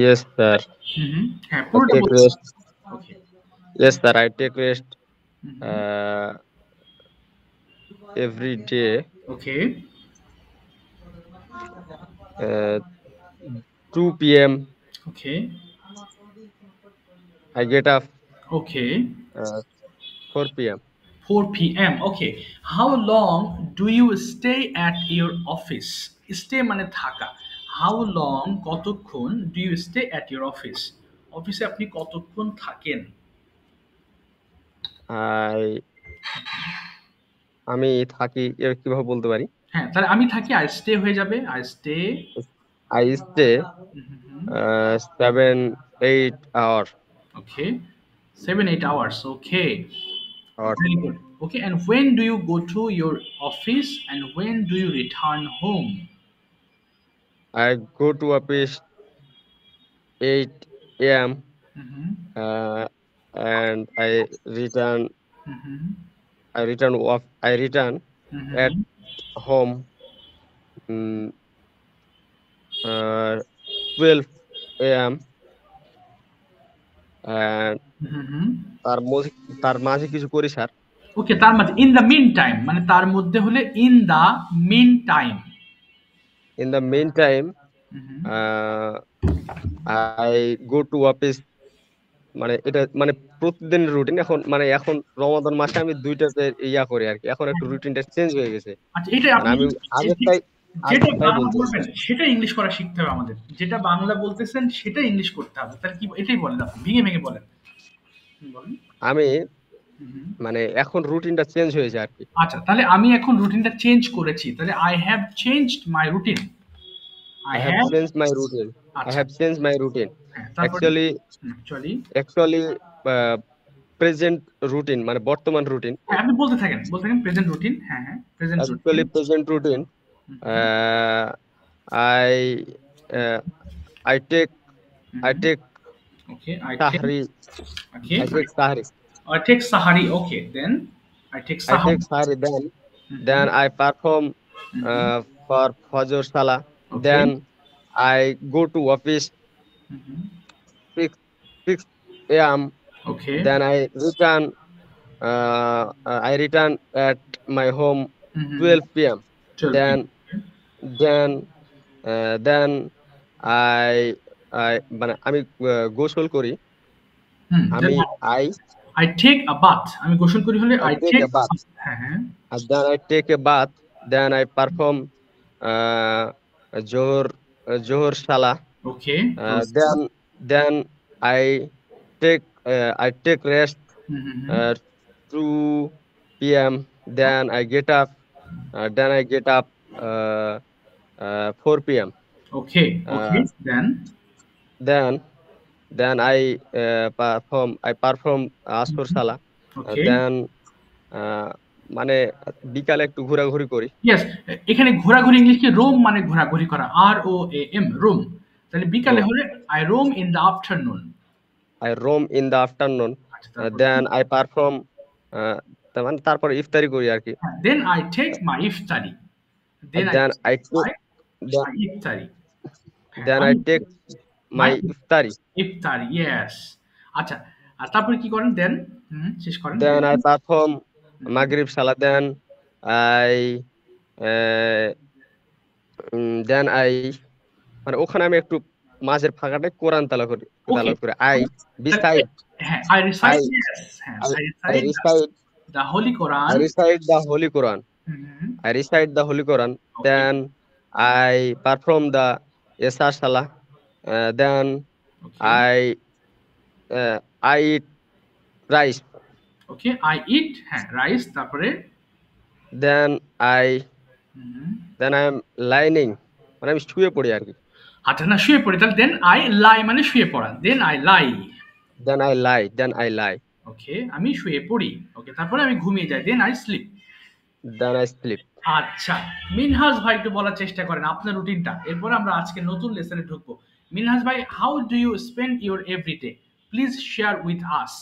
Yes, sir. হ্যাঁ, I পুরোটা take বলতে rest. Okay. Yes, sir. I take rest uh, every day. Okay, Uh, 2 p.m. Okay, I get up okay. uh, 4 p.m. 4 p.m. Okay. How long do you stay at your office? Stay মানে থাকা। How long কতক্ষণ do you stay at your office? অফিসে আপনি কতক্ষণ থাকেন? I আমি থাকি কিভাবে বলতে পারি? হ্যাঁ, তাহলে আমি থাকি I stay হয়ে যাবে। I stay I stay 7-8 hours. okay. 7-8 hours. Okay. Or Very good. Okay, and when do you go to your office and when do you return home? I go to office 8 a.m. Mm-hmm. uh, and Mm-hmm. I return at Mm-hmm. home mm, uh, 12 a.m. and Mm-hmm. তার মধ্যে তার মাঝে কিছু করি sir. ওকে, তার মাঝে in the mean time মানে তার মধ্যে হলে in the meantime. In the meantime uh, I go to office, মানে এটা মানে প্রতিদিনের রুটিন। এখন রমাদান মাসে আমি ২টাতে করি আরকি। এখন একটু রুটিনটা চেঞ্জ হয়ে গেছে। আচ্ছা, এটা মানে আপনি আমি আগেরটাই যেটা আগেরটাই বাংলা বলতেছি বলবেন স্যার। সেটা ইংলিশ করা শিখতে হবে আমাদের। যেটা বাংলা বলতেছেন সেটা ইংলিশ করতে হবে। তাহলে কি এটাই বলেন, আপনি ভেঙে ভেঙে বলেন। বলেন। আমি হুম। মানে এখন রুটিনটা চেঞ্জ হয়েছে আরকি। আচ্ছা, তাহলে আমি এখন রুটিনটা চেঞ্জ করেছি। তাহলে I have changed my routine. I I have have changed my routine. I আচ্ছা, have changed my routine. হ্যাঁ, তারপরে Actually actually actually uh, present routine মানে বর্তমান রুটিন। হ্যাঁ, আপনি বলতে থাকেন প্রেজেন্ট রুটিন। হ্যাঁ, হ্যাঁ, present routine. Actually present routine. Uh, I uh, I take I take okay, I take sahri. Okay, I take sahri. I take Sahari. Okay, then I take I take Sahari. sahri. Then Mm-hmm. I perform Mm-hmm. for Fajr Salah. Okay. Then I go to office Mm-hmm. 6 a.m. Okay. Then I return at my home Mm-hmm. 12 p.m. 12 Then p.m. then then I মানে আমি গোসল করি। Then আমি I I take a bath. আমি গোসল করি হলে I I take take a bath. হ্যাঁ, হ্যাঁ। Then I take a bath. Then I perform uh, Johor Johor Salah. Okay. Uh, then then I take rest Mm-hmm. uh, 2 p.m. Then I get up. Then I get up 4 p.m. Okay. Uh, Okay. Then then I perform Asr Salah. okay. Then uh, মানে বিকালে একটু ঘোরাঘুরি করি। Yes, এখানে ঘোরাঘুরি English কি Rome মানে ঘোরাঘুরি করা, ROAM রোম। তাহলে বিকালে রোম। হলে I roam in the afternoon. I roam in the afternoon. আচ্ছা, তারপরে Then I perform তার মানে তারপরে ইফতারি করি আরকি। হ্যাঁ, then I take my iftari. Then I Then I take my the my iftari. হ্যাঁ, then I আমি take my my iftari. Iftari, yes. আচ্ছা, আর তারপরে কি করেন দেন? শেষ করেন। Then I perform hmm, Maghrib Salah. I uh, then I মানে ওখানে আমি একটু মাঝের ফাঁকাটায় কোরআন ওকে। তেলাওয়াত করি। তাহলে Beside হ্যাঁ, আই I রিসাইট, ইয়েস, হ্যাঁ, I I I recite recite the Holi I Quran. recite the Holy Quran. Hmm, I recite the Holy Quran. Okay, Then I perform the Isha Salah. Then okay, I eat rice. Okay, I eat, হ্যাঁ, rice, তারপরে Then hmm, I am lying. মানে আমি শুয়ে পড়ি আরকি। আচ্ছা, না শুয়ে পড়ি, তাহলে দেন আই লাই মানে শুয়ে পড়া, then I lie. Then I lie. Then I lie. Okay, আমি শুয়ে পড়ি। ওকে, তারপরে আমি ঘুমিয়ে যাই, then I sleep. Then I sleep. আচ্ছা, মিনহাজ ভাই একটু বলার চেষ্টা করেন আপনার রুটিনটা। এরপরে আমরা আজকে নতুন লেসনে ঢুকবো। মিনহাজ ভাই, how do you spend your everyday? Please share with us.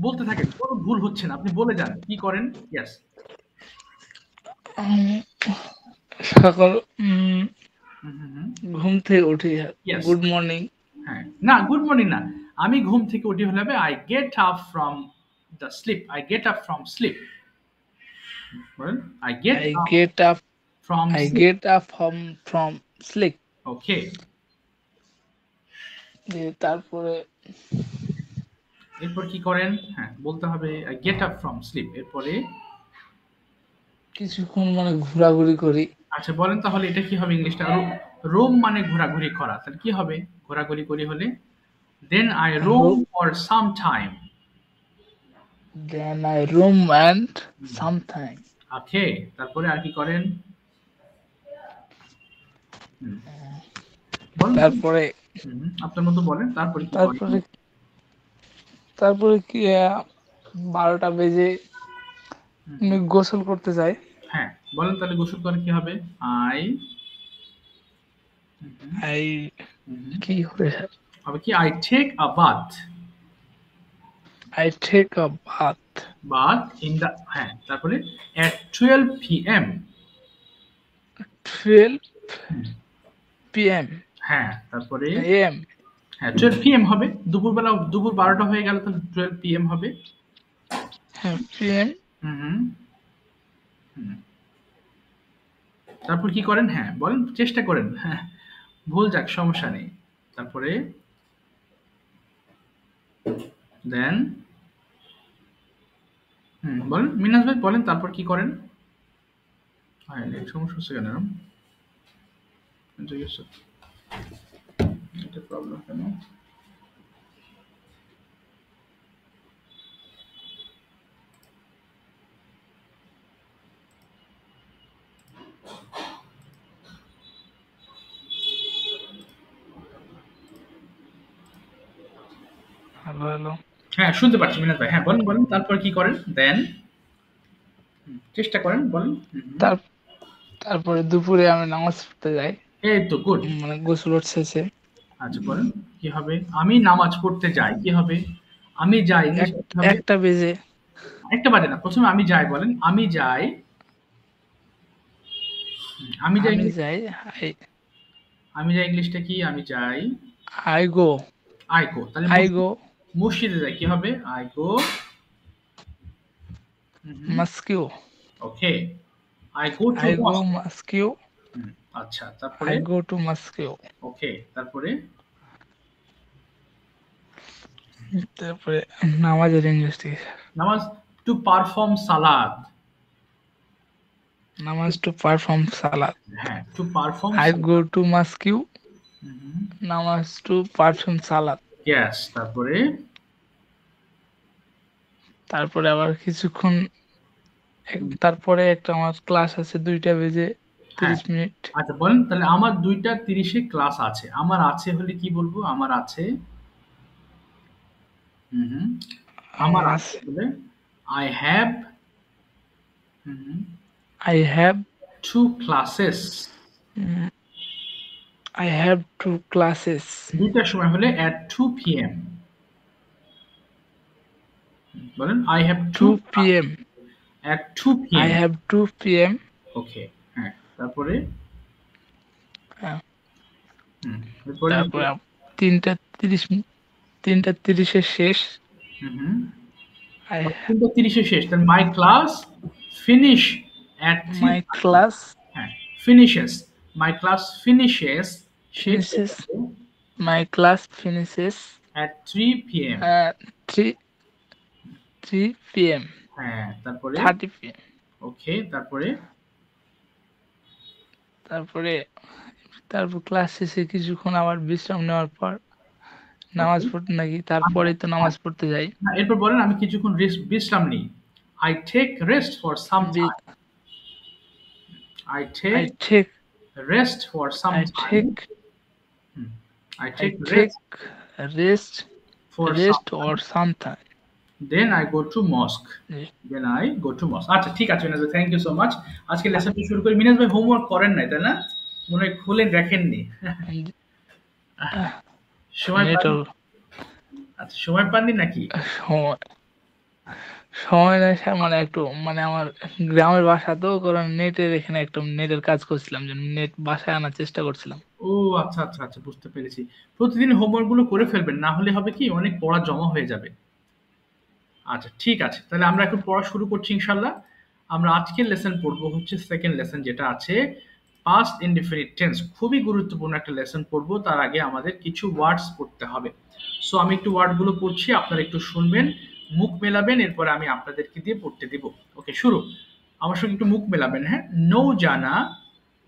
বলতে থাকেন, কোনো ভুল হচ্ছে না, আপনি বলে যান কি করেন। ইয়েস। সকাল হুম, হুম, হুম। ঘুম থেকে উঠি, ইয়েস। Good morning. হ্যাঁ, না গুড মর্নিং না, আমি ঘুম থেকে উঠি হলে হবে I get up from the sleep, I get up from sleep. বলেন I get I up get up from I sleep. Get up from sleep. Okay, তারপরে এরপর কি করেন? হ্যাঁ বলতে হবে I get up from sleep, এরপরে কিছুক্ষণ মানে ঘোরাঘুরি করি। আচ্ছা বলেন তাহলে এটা কি হবে ইংলিশটা? রোম মানে ঘোরাঘুরি করা, তাহলে কি হবে ঘোরাঘুরি করি হলে? Then I roam for some time. Then I room and something. Okay, তারপরে আর কি করেন? হুম, বলুন তো। তারপরে আপনার মতো বলেন, তারপরে কি করেন? তারপরে তারপরে কি 12টা বেজে হুম, আমি গোসল করতে যাই। হ্যাঁ বলেন তাহলে গোসল করে কি হবে? আই আই কি হবে? হবে কি I take a bath. I take a bath. Bath in the, হ্যাঁ তারপরে at 12 p.m. 12 p.m. হ্যাঁ তারপরে a.m. হ্যাঁ 12 p.m. হবে, দুপুরবেলা, দুপুর 12টা হয়ে গেল তাহলে 12 p.m. হবে। হ্যাঁ p.m. হুম হুম হুম। তারপর কি করেন? হ্যাঁ বলেন, চেষ্টা করেন, হ্যাঁ ভুল যাক সমস্যা নেই। তারপরে দেন বলেন মিনাজ ভাই, বলেন তারপর কি করেন? হ্যাঁ সমস্যা হচ্ছে কেন এরকম? এটা প্রবলেম কেন? Hello hello. হ্যাঁ শুনতে পাচ্ছি মিনাজ ভাই, হ্যাঁ বলেন বলেন তারপর কি করেন? দেন চেষ্টা করেন বলেন। তার তারপরে দুপুরে আমি নামাজ পড়তে যাই, এই তো গুড। মানে গোসল শেষে। আচ্ছা বলেন কি হবে? আমি নামাজ পড়তে যাই, কি হবে? আমি যাই এক ইংলিশে কি হবে? একটা বেজে একটা বাজে না, প্রথমে আমি যাই বলেন, আমি যাই। আমি যাই আমি ইংলিশ, যাই। আই আমি যাই ইংলিশটা কি? আমি যাই আই গো আই গো, তাহলে আই গো মসজিদে যাই কি হবে? I go. Mosque okay, I go to I go mosque. Mosque আচ্ছা তারপরে আই গো টু মাস্কিউ। ওকে, তারপরে তারপরে নামাজের ইংলিশ থেকে নামাজ টু পারফর্ম সালাদ। নামাজ টু পারফর্ম সালাত। হ্যাঁ টু পারফর্ম আই গো সালাদ। টু মাস্কিউ নামাজ টু পারফর্ম সালাত। ইয়েস, তারপরে তারপরে আবার কিছুক্ষণ তারপরে একটা আমার ক্লাস আছে 2টা বেজে হ্যাঁ 30 মিনিট। আচ্ছা বলেন তাহলে আমার 2টা 30-এ ক্লাস আছে, আমার আছে হলে কি বলবো? আমার আছে হুম আমার আমার আছে আছে বলে I have I have two classes. I have two classes. 2টার সময় হলে at 2 p.m. বলেন I have to 2 p.m. at 2 I p.m. Have 2 p.m. Okay, হ্যাঁ তারপরে এরপরে তারপরে 3টা 30 3টা 30-এ শেষ। হুম আই 3টা 30-এ শেষ, তাহলে my class finish at 3। My class হ্যাঁ ফিনিশেস, মাই ক্লাস ফিনিশেস, শেষ হয়ে ফিনিশেস যাবে my class finishes at 3 p.m. 3 p.m. হ্যাঁ তারপরে 30 p.m. ওকে, তারপরে তারপরে তারপর ক্লাস শেষে কিছুক্ষণ আবার বিশ্রাম নেওয়ার পর নামাজ ওকে পড়তে নাকি, তারপরে তো নামাজ পড়তে যাই। এরপর বলেন আমি কিছুক্ষণ বিশ্রাম নিই। I take rest for some time. I I take take rest for some I time. Take I I take take rest rest for some rest time. Or something. Then I go to mosque. Then I go to mosque. আচ্ছা ঠিক আছে মিনাজ ভাই, thank you so much. আজকে লেসনটি শুরু করি। মিনাজ ভাই homework করেন নাই তাই না? মনে হয় খুলে দেখেননি। সময় পান? নেটওয়ার্ক আচ্ছা সময় পাননি নাকি? সময় সময় নেই মানে একটু মানে আমার গ্রামের বাসা তো কারণ নেটের এখানে একটু নেটের কাজ করছিলাম, যে নেট বাসায় আনার চেষ্টা করছিলাম। ও আচ্ছা আচ্ছা আচ্ছা, বুঝতে পেরেছি। প্রতিদিন হোমওয়ার্ক গুলো করে ফেলবেন, না হলে হবে কি অনেক পড়া জমা হয়ে যাবে। আচ্ছা ঠিক আছে, তাহলে আমরা এখন পড়া শুরু করছি ইনশাল্লাহ। আমরা আজকের লেসন পড়বো হচ্ছে সেকেন্ড লেসন, যেটা আছে পাস্ট ইনডিফিনিট টেন্স। খুবই গুরুত্বপূর্ণ একটা লেসন পড়বো, তার আগে আমাদের কিছু ওয়ার্ডস পড়তে হবে। সো আমি একটু ওয়ার্ড গুলো পড়ছি, আপনারা একটু শুনবেন, মুখ মেলাবেন, এরপরে আমি আপনাদেরকে দিয়ে পড়তে দিব। ওকে, শুরু। আমার সঙ্গে একটু মুখ মেলাবেন, হ্যাঁ। নো জানা,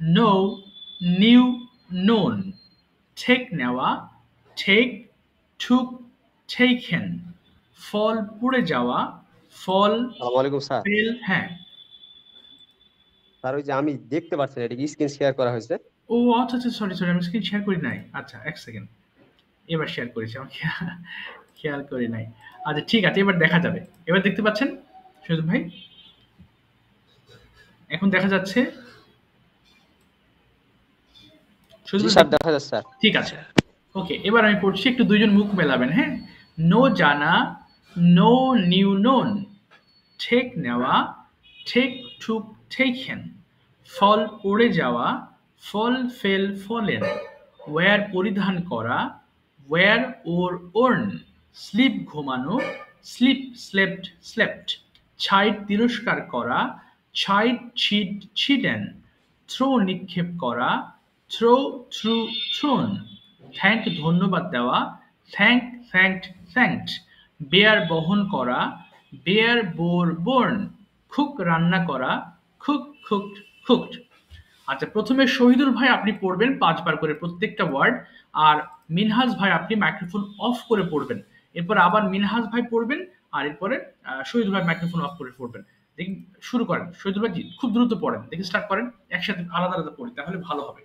নো, নিউ, নোন, ঠেক নেওয়া, ঠেক, ঠুক, ঠেকেন, ফল পড়ে যাওয়া, ফল, আসসালামু আলাইকুম স্যার। ফেল, হ্যাঁ। স্যার ওই যে আমি দেখতে পাচ্ছি না, এটা কি স্ক্রিন শেয়ার করা হয়েছে? ও আচ্ছা আচ্ছা, সরি সরি, আমি স্ক্রিন শেয়ার করি নাই। আচ্ছা এক সেকেন্ড, এবার শেয়ার করেছি, আমি খেয়াল করি নাই। আচ্ছা ঠিক আছে, এবার দেখা যাবে। এবার দেখতে পাচ্ছেন সুজিত ভাই? এখন দেখা যাচ্ছে সুজিত জি ভাই? স্যার, দেখা যাচ্ছে স্যার। ঠিক আছে। ওকে, এবার আমি পড়ছি, একটু দুইজন মুখ মেলাবেন, হ্যাঁ। নো জানা, নো, নিউ, নোন, ঠেক নেওয়া, ঠেক, ঠুক, ঠেকেন, ফল পড়ে যাওয়া, ফল, ফেল, ফলেন, ওয়্যার পরিধান করা, ওয়্যার, ওর, ওর্ন, স্লিপ ঘুমানো, স্লিপ, স্লেপ্ট, স্লেপ্ট, ছাইট তিরস্কার করা, ছাইট, ছিট, ছিটেন, থ্রো নিক্ষেপ করা, থ্রো, থ্রু, থ্রোন, থ্যাঙ্ক ধন্যবাদ দেওয়া, থ্যাঙ্ক, থ্যাঙ্কড, থ্যাঙ্কড, বেয়ার বহন করা, বেয়ার, বোর, বোর্ন, কুক রান্না করা, কুক, কুকড, কুকড। আচ্ছা, প্রথমে শহীদুল ভাই আপনি পড়বেন 5 বার করে প্রত্যেকটা ওয়ার্ড, আর মিনহাজ ভাই আপনি মাইক্রোফোন অফ করে পড়বেন। এরপর আবার মিনহাজ ভাই পড়বেন, আর এরপরে শহীদুল ভাই মাইক্রোফোন অফ করে পড়বেন। দেখি, শুরু করেন শহীদুল ভাই, জি খুব দ্রুত পড়েন, দেখি স্টার্ট করেন। একসাথে আলাদা আলাদা পড়ি, তাহলে ভালো হবে।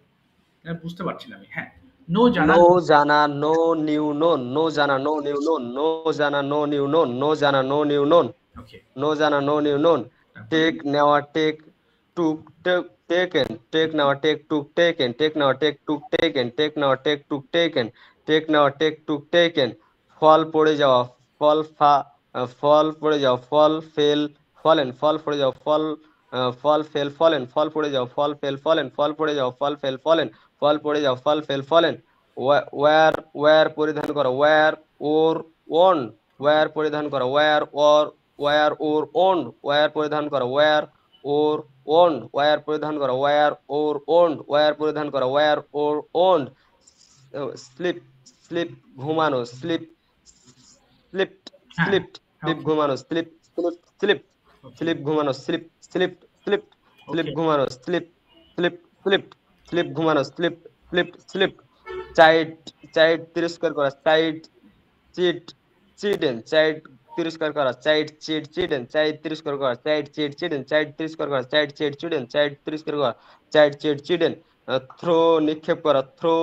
বুঝতে পারছি না আমি, হ্যাঁ। নো জানা, নো জানা, নো, নিউ, নোন, নো জানা, নো, নিউ, নোন, নো জানা, নো, নিউ, নোন, নো জানা, নো, নিউ, নোন, ওকে, নো জানা, নো, নিউ, নোন, তারপরে টেক নেওয়া, টেক, টুক, টেকেন, টেক নেওয়া, টেক, টুক, টেকেন, টেক নেওয়া, টেক, টুক, টেকেন, টেক নেওয়া, টেক, টুক, টেকেন, টেক নেওয়া, টেক, টুক, টেকেন, ফল পড়ে যাওয়া, ফল, ফল পড়ে যাওয়া, ফল, ফেল, ফলেন, ফল পড়ে যাওয়া, ফল, ফল, ফেল, ফলেন, ফল পড়ে যাওয়া, ফল, ফেল, ফলেন, ফল পড়ে যাওয়া, ফল, ফেল, ফলেন, ফল পড়ে যাওয়া, fall, fell, fallen, wear, wear পরিধান করা, ওয়্যার, ওর, ওন, ওয়্যার পরিধান করা, wear, wore, wear, wore, worn, wear পরিধান করা, ওয়্যার, ওর, ওন, ওয়্যার পরিধান করা, ওয়্যার, ওর, ওন, ওয়্যার পরিধান করা, wear, wore, worn, sleep, sleep ঘুমানো, স্লিপ, স্লিপড, হ্যাঁ, স্লিপড, স্লিপ ওকে, ঘুমানো, sleep, sleep, sleep, okay, sleep ঘুমানো, sleep, sleep, sleep, sleep okay, ঘুমানো, স্লিপ, স্লিপ, স্লিপ, স্লিপ ঘুমানো, sleep, sleep, sleep, chide, chide তিরস্কার করা, চাইল্ড, চিট, চিটেন, চাইল্ড তিরস্কার করা, চাইল্ড, চিট, চিটেন, চাইল্ড তিরস্কার করা, চাইল্ড, চিট, চিটেন, চাইল্ড তিরস্কার করা, চাইল্ড, চিট, চিটেন, চাইল্ড তিরস্কার করা, চাইল্ড, চিট, চিটেন, থ্রো নিক্ষেপ করা, থ্রো,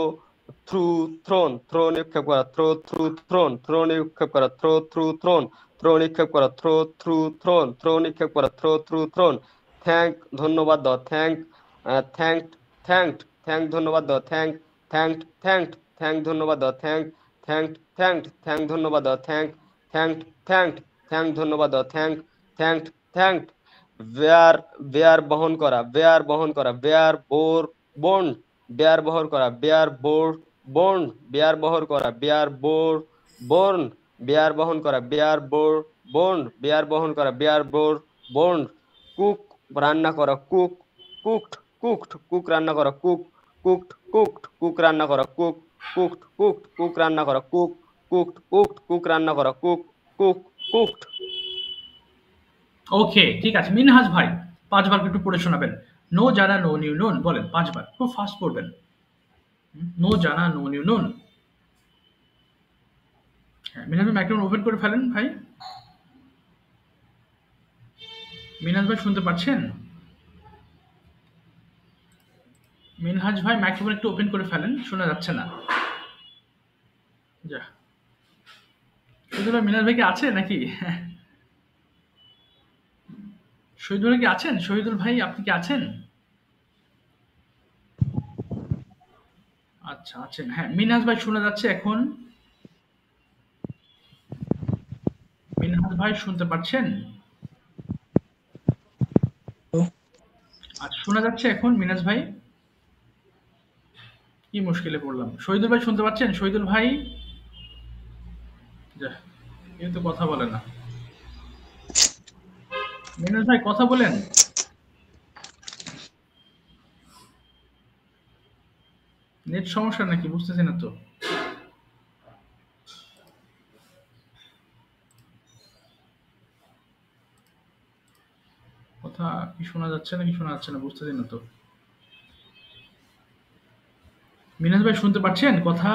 থ্রু, থ্রোন, থ্রো নিক্ষেপ করা, থ্রো, থ্রু, থ্রোন, থ্রো নিক্ষেপ করা, থ্রো, থ্রু, থ্রোন, থ্রো নিক্ষেপ করা, থ্রো, থ্রু, থ্রোন, থ্রো নিক্ষেপ করা, থ্রো, থ্রু, থ্রোন, থ্যাঙ্ক ধন্যবাদ দাও, থ্যাঙ্ক, থ্যাঙ্ক, থ্যাঙ্কড, থ্যাঙ্ক ধন্যবাদ দাও, থ্যাঙ্ক, থ্যাঙ্কড, থ্যাঙ্কড, থ্যাঙ্ক ধন্যবাদ দাও, থ্যাঙ্ক, থ্যাঙ্কড, থ্যাঙ্ক ধন্যবাদ দাও, থ্যাঙ্ক, থ্যাঙ্ক ধন্যবাদ দাও, থ্যাঙ্কড, বেয়ার, বেয়ার বহন করা, বেয়ার বহন করা, বেয়ার, বোর, বোন, বেয়ার বহর করা, বেয়ার, বোর, বোন, বেয়ার বহর করা, বেয়ার, বোর, বোন, বেয়ার বহন করা, বেয়ার, বোর, বোন, বেয়ার বহন করা, বেয়ার, বোর, বোন, কুক রান্না করা, কুক, কুকড, কুক রান্না করা, কুক রান্না করা, কুক রান্না করা, কুক রান্না করা, কুকড। ওকে, ঠিক আছে। মিনহাজ ভাই 5 বার একটু পড়ে শোনাবেন। নো জানা, নো, নিউ, নোন বলেন 5 বার, খুব ফাস্ট পড়বেন। নো জানা, নো, নিউ, নোন। হ্যাঁ, মিনহাজ ভাই মাইক্রোফোন ওপেন করে ফেলেন ভাই। মিনহাজ ভাই শুনতে পাচ্ছেন? মিনহাজ ভাই মাইক্রোফোন একটু ওপেন করে ফেলেন, শোনা যাচ্ছে না। যা, শহীদুল ভাই, মিনহাজ ভাই কি আছে নাকি? শহীদুল ভাই কি আছেন? শহীদুল ভাই আপনি কি আছেন? আচ্ছা আছেন, হ্যাঁ। মিনহাজ ভাই শোনা যাচ্ছে এখন? মিনহাজ ভাই শুনতে পাচ্ছেন? আচ্ছা, শোনা যাচ্ছে এখন মিনাজ ভাই? কি মুশকিলে পড়লাম। শহীদুল ভাই শুনতে পাচ্ছেন? শহীদুল ভাই? যাহ, কেউ তো কথা বলে না। মিনাজ ভাই কথা বলেন। নেট সমস্যা নাকি বুঝতেছি না তো। কথা কি শোনা যাচ্ছে নাকি শোনা যাচ্ছে না বুঝতেছি না তো। মিনাজ ভাই শুনতে পাচ্ছেন কথা?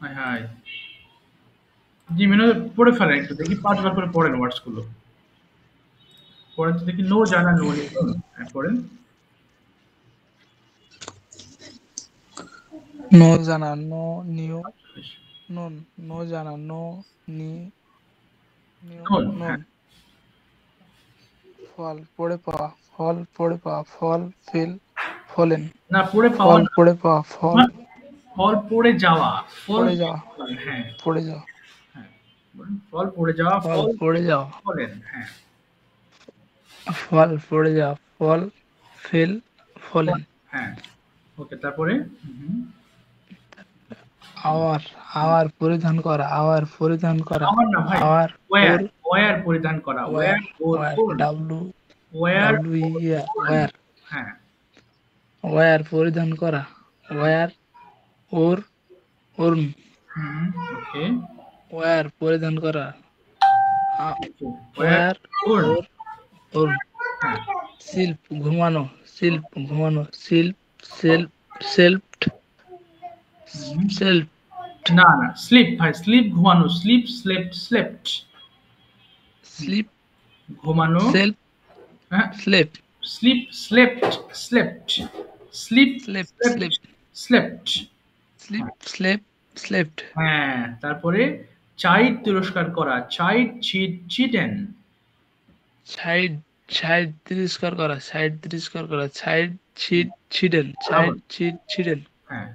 হায় হায়। জি মিনাজ ভাই পড়ে ফেলেন একটু দেখি 5 বার করে পড়েন ওয়ার্ডস গুলো। পড়েন তো দেখি। নো জানা নো লিখুন। হ্যাঁ পড়েন। নো জানা নো নিউ নুন, নো জানা নো নি নিউ নুন, নুন, হ্যাঁ। ফল পড়ে পাওয়া, ফল পড়ে পাওয়া, ফল ফিল ফলেন, না পড়ে পাওয়া ফল না। পড়ে পাওয়া, ফল ফল পড়ে যাওয়া। ফল পড়ে যাওয়া, হ্যাঁ পড়ে যাওয়া, হ্যাঁ বলুন। ফল পড়ে যাওয়া, ফল ফল পড়ে যাওয়া, ফলেন, হ্যাঁ। ফল পড়ে যাওয়া, ফল ফিল ফলেন, হ্যাঁ ওকে তারপরে আওয়ার আওয়ার পরিধান করা, আওয়ার পরিধান করা, আমার না ভাই। আওয়ার ওয়ার ওর ওয়ার পরিধান করা। Were were or war or W war W yeah or war হ্যাঁ ওয়ার পরিধান করা, ওয়ার ওর ওর্ম ওকে ওয়ার পরিধান করা, were were or or warm হ্যাঁ শিল্প ঘুমানো, শিল্প ঘুমানো, শিল্প সেলফ সেলফ সেলফ না না স্লিপ ভাই। স্লিপ ঘুমানো। স্লিপ স্লেপ্ট স্লেপ্ট স্লিপ ঘুমানো। সেলফ হ্যাঁ slept sleep slept slept sleep slept slept slept slept sleep slept slept হ্যাঁ তারপরে চাইল্ড তিরস্কার করা। চাইল্ড চিটেন সাইড সাইড তিরস্কার করা, সাইড তিরস্কার করা, সাইড ছিট ছিডেন, সাইড ছিট ছিডেন, হ্যাঁ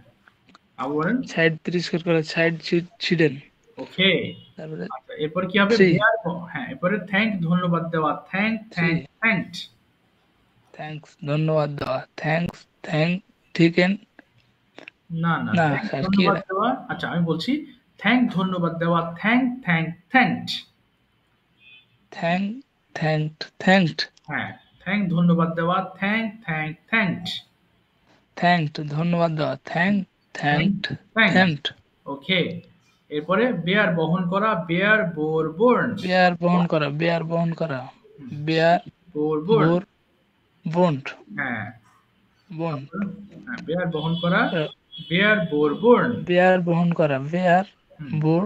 আবার বলেন। সাইড তিরস্কার করা, সাইড ছিট ছিডেন। ওকে তারপরে আচ্ছা এরপর কি হবে? থ্রি হ্যাঁ এরপরে থ্যাংক ধন্যবাদ দেওয়া। Thank three thank thanked thanks ধন্যবাদ দেওয়া, থ্যাঙ্কস থ্যাঙ্ক ঠিকেন না না না থ্যাংক স্যার কি ধন্যবাদ এটা দেওয়া। আচ্ছা আমি বলছি থ্যাংক ধন্যবাদ দেওয়া। Thank thank thanked thank thanked thanked হ্যাঁ থ্যাংক ধন্যবাদ দেওয়া। থ্যাংক থ্যাংক থ্যাঙ্কড থ্যাঙ্কড ধন্যবাদ দেওয়া, থ্যাঙ্ক থ্যাঙ্কড থ্যাঙ্কড থ্যাঙ্কড ওকে এরপরে বেয়ার বহন করা। বেয়ার বোর বোর্ন বেয়ার বহন করা, বেয়ার বহন করা, bear bore borne bore bond হ্যাঁ বন্ড হ্যাঁ বেয়ার বহন করা। বেয়ার বোর বোর্ন বেয়ার বহন করা, বেয়ার বোর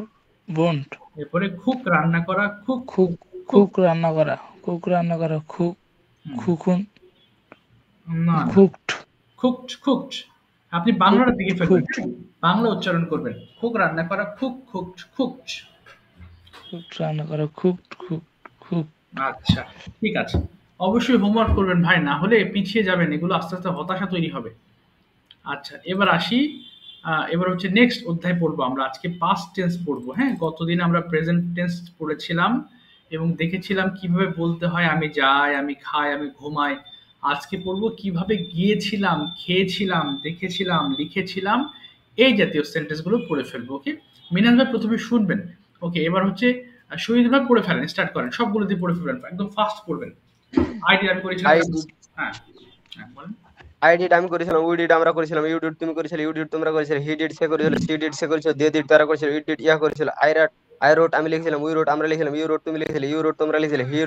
বন্ড এরপরে খুক রান্না করা। খুক খুক খুক খুক রান্না করা, খুক রান্না করা, খুক খুকুন না না খুকড কুকড কুকড আপনি খুক বাংলাটা দিকে ফেলবেন। খুকড হ্যাঁ? বাংলা উচ্চারণ করবেন। খুক রান্না করা। খুক কুকড কুকড খুক রান্না করা, খুকড খুক খুক আচ্ছা ঠিক আছে। অবশ্যই হোমওয়ার্ক করবেন ভাই, না হলে পিছিয়ে যাবেন। এগুলো আস্তে আস্তে হতাশা তৈরি হবে। আচ্ছা এবার আসি। এবার হচ্ছে নেক্সট অধ্যায় পড়বো আমরা। আজকে পাস্ট টেন্স পড়বো। হ্যাঁ গতদিন আমরা প্রেজেন্ট টেন্স পড়েছিলাম এবং দেখেছিলাম কিভাবে বলতে হয় আমি যাই, আমি খাই, আমি ঘুমাই। আজকে পড়বো কিভাবে গিয়েছিলাম, খেয়েছিলাম, দেখেছিলাম, লিখেছিলাম, এই জাতীয় সেন্টেন্স গুলো পড়ে ফেলবো। ওকে মিনাল ভাই প্রথমে শুনবেন। ওকে এবার হচ্ছে শহীদ ভাই পড়ে ফেলেন, স্টার্ট করেন। সবগুলো দিয়ে পড়ে ফেলবেন, একদম ফাস্ট পড়বেন। আইডি আমি করেছিলাম। আই হ্যাঁ হ্যাঁ বলেন। আই ডিড আমি করেছিলাম, উই ডিড আমরা করেছিলাম, ইউ ডিড তুমি করেছিলে, ইউ ডিড তোমরা করেছিলে, হি ডিড সে করেছিল, সি ডিড সে করেছিল, দে ডিড তারা করেছিল, ইট ডিড ইয়া করেছিল, আই রোট আমি লিখেছিলাম, উই রোট আমরা লিখেছিলাম, ইউ রোট তুমি লিখেছিলে, ইউ রোট তোমরা লিখেছিলে, হি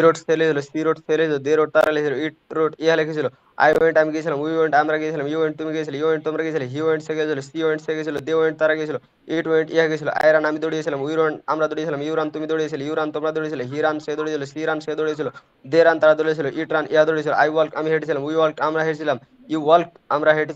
রোট সে লিখেছিল, সি রোট সে লিখেছিল, দে রোট তারা লিখেছিল, ইট রোট ইয়া লিখেছিল, আই ওয়েন্ট আমি গিয়েছিলাম, উই ওয়েন্ট আমরা গিয়েছিলাম, ইউ ওয়েন্ট তুমি গিয়েছিলে, ইউ ওয়েন্ট তোমরা গিয়েছিলে, হি ওয়েন্ট সে গিয়েছিল, সি ওয়েন্ট সে গিয়েছিল, দে ওয়েন্ট তারা গিয়েছিল, ইট ওয়েন্ট ইয়া গিয়েছিল, আই রান আমি দৌড়িয়েছিলাম, উই রান আমরা দৌড়িয়েছিলাম, ইউ রান তুমি দৌড়িয়েছিলে, ইউ রান তোমরা দৌড়িয়েছিলে, হি রান সে দৌড়িয়েছিল, সি রান সে দৌড়িয়েছিল, দে রান তারা দৌড়িয়েছিল, ইট রান ইয়া দৌড়িয়েছিল, আই ওয়াল্ক আমি হেঁটেছিলাম, উই ওয়াল্ক আমরা হেঁটেছিলাম, ইউ ওয়াল্ক আমরা হেঁটে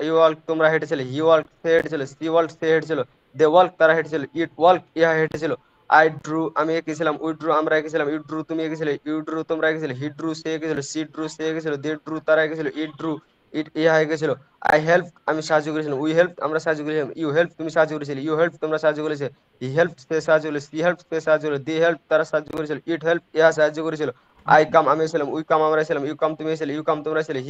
ইউ ওয়াল্ক তোমরা হেঁটেছিলে, হি ওয়াল্ক সে হেঁটেছিল, সি ওয়াল্ক সে হেঁটেছিল, দে ওয়াল্ক তারা হেঁটেছিল, ইট ওয়াল্ক ইহা হেঁটেছিল, আই ড্রু আমি এঁকেছিলাম, উই ড্রু আমরা এঁকেছিলাম, ইউ ড্রু তুমি এঁকেছিলে, ইউ ড্রু তোমরা এঁকেছিলে, হি ড্রু সে এঁকেছিল, সি ড্রু সে এঁকেছিল, দে ড্রু তারা এঁকেছিল, ইট ড্রু ইট ইহা এঁকেছিল, আই হেল্প আমি সাহায্য করেছিলাম, উই হেল্প আমরা সাহায্য করেছিলাম, ইউ হেল্প তুমি সাহায্য করেছিলে, ইউ হেল্প তোমরা সাহায্য করেছে, হি হেল্প সে সাহায্য করেছে, সি হেল্প সে সাহায্য করে, দে হেল্প তারা সাহায্য করেছিল, ইট হেল্প ইহা সাহায্য করেছিল, আই কাম আমি ছিলাম, উই কাম আমরা ছিলাম, ইউ কাম তুমি ছিলে, ইউ কাম তোমরা ছিলে,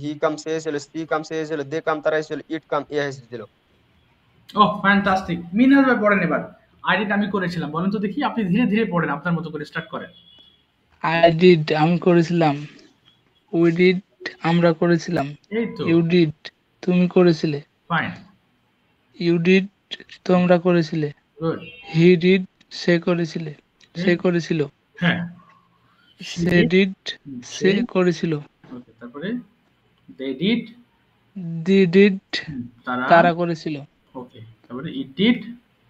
হি কাম সে ছিল, সি কাম সে ছিল, দে কাম তারা ছিল, ইট কাম ইয়া ছিল। ওহ ফ্যান্টাস্টিক। মিনহাজ ভাই পড়েন এবার। আই ডিড আমি করেছিলাম, বলেন তো দেখি। আপনি ধীরে ধীরে পড়েন, আপনার মতো করে স্টার্ট করেন। আই ডিড আমি করেছিলাম, উই ডিড আমরা করেছিলাম, এই তো, ইউ ডিড তুমি করেছিলে, ফাইন, ইউ ডিড তোমরা করেছিলে, গুড, হি ডিড সে করেছিলে, সে করেছিল, হ্যাঁ, সে ডিড সে, সে করেছিল, ওকে, তারপরে দে ডিড, দি ডিড তারা, তারা করেছিল, ওকে, তারপরে ইট ডিড,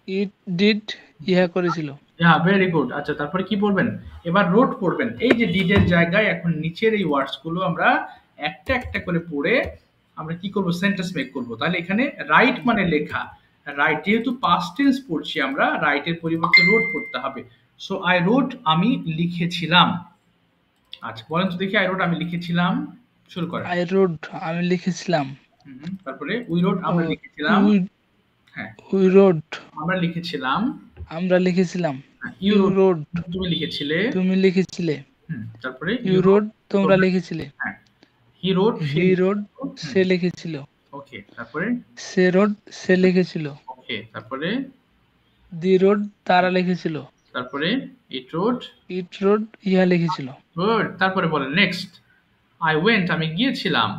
ইট ডিড ইহা করেছিল। হ্যাঁ, ভেরি গুড। আচ্ছা, তারপরে কি পড়বেন? এবার রোড পড়বেন। এই যে ডিডের জায়গায় এখন নিচের এই ওয়ার্ডস গুলো আমরা একটা একটা করে পড়ে আমরা কি করব, সেন্টেন্স মেক করব। তাহলে এখানে রাইট মানে লেখা, রাইট যেহেতু পাস্ট টেন্স পড়ছি আমরা, রাইটের পরিবর্তে রোড পড়তে হবে। সো আই রোড আমি লিখেছিলাম। আচ্ছা, বলেন তো দেখি, আই রোড আমি লিখেছিলাম, শুরু করেন। আই রোড আমি লিখেছিলাম, তারপরে উই রোড ও আমরা লিখেছিলাম, উই হ্যাঁ, উই রোড আমরা লিখেছিলাম, আমরা লিখেছিলাম, ইউ ইউ রোড রোড তুমি লিখেছিলে, তুমি লিখেছিলে, তারপরে ইউ ইউ রোড রোড তোমরা লিখেছিলে, হ্যাঁ, he wrote say, he wrote সে লিখেছিল, ওকে, তারপরে সে রোড সে লিখেছিল, ওকে, তারপরে দি রোড তারা লিখেছিল, তারপরে ইট রোড, ইট রোড ইহা লিখেছিল, গুড, তারপরে বলেন নেক্সট। আই ওয়েন্ট আমি গিয়েছিলাম,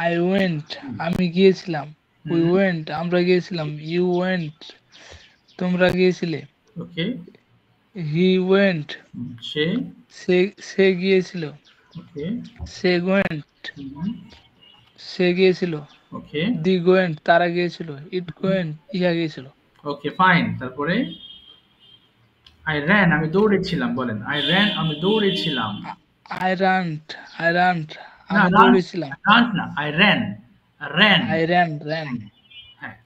আই ওয়েন্ট আমি গিয়েছিলাম, উই ওয়েন্ট আমরা গিয়েছিলাম, ইউ ওয়েন্ট তোমরা গিয়েছিলে, ওকে, হি ওয়েন্ট সে, সে সে গিয়েছিল, ওকে, সে ওয়েন্ট সে গিয়েছিল, ওকে, দি গোয়েন্ট তারা গিয়েছিল, ইট গোয়েন্ট ইহা গিয়েছিল, ওকে, ফাইন। তারপরে আই র্যান আমি দৌড়েছিলাম, বলেন আই র্যান আমি দৌড়েছিলাম। আই রান্ট আই রান্ট না, আমি রান, দৌড়েছিলাম, রান না, I ran, ran, I ran ran হ্যাঁ,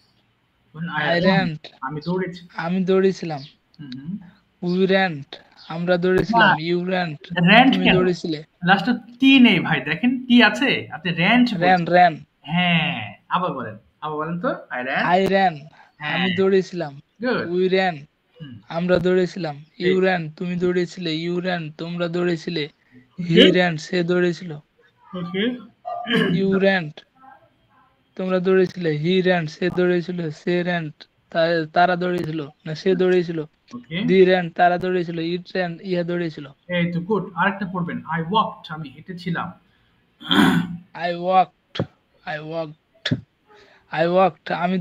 বলেন আই আই র্যান র্যান্ট আমি দৌড়েছি। আমি দৌড়েছিলাম, উই র্যান্ট আমরা না, দৌড়েছিলাম, ইউ র্যান্ট র্যান্ট তুমি কেন? দৌড়েছিলে, লাস্টে টি নেই ভাই, দেখেন টি আছে, আপনি র্যান্ট র্যান বলছেন। র্যান হ্যাঁ, আবার বলেন, আবার বলেন তো, আই র্যান, আই র্যান হ্যাঁ, আমি দৌড়েছিলাম, গুড, উই র্যান আমরা দৌড়েছিলাম, ইউ র্যান তুমি দৌড়েছিলে, ইউ র্যান তোমরা দৌড়েছিলে, হি ওকে, র্যান সে দৌড়েছিল, ওকে, ইউ র্যান তোমরা দৌড়েছিলে, হি র্যান সে দৌড়েছিল, সে র্যান তারা দৌড়েছিল না সে দৌড়েছিল, ওকে, দি র্যান তারা দৌড়েছিল, ইট র্যান ইহা দৌড়েছিল, এই তো গুড। আরেকটা পড়বেন, আই ওয়াকড আমি হেঁটেছিলাম, I walked I walked I walked আমি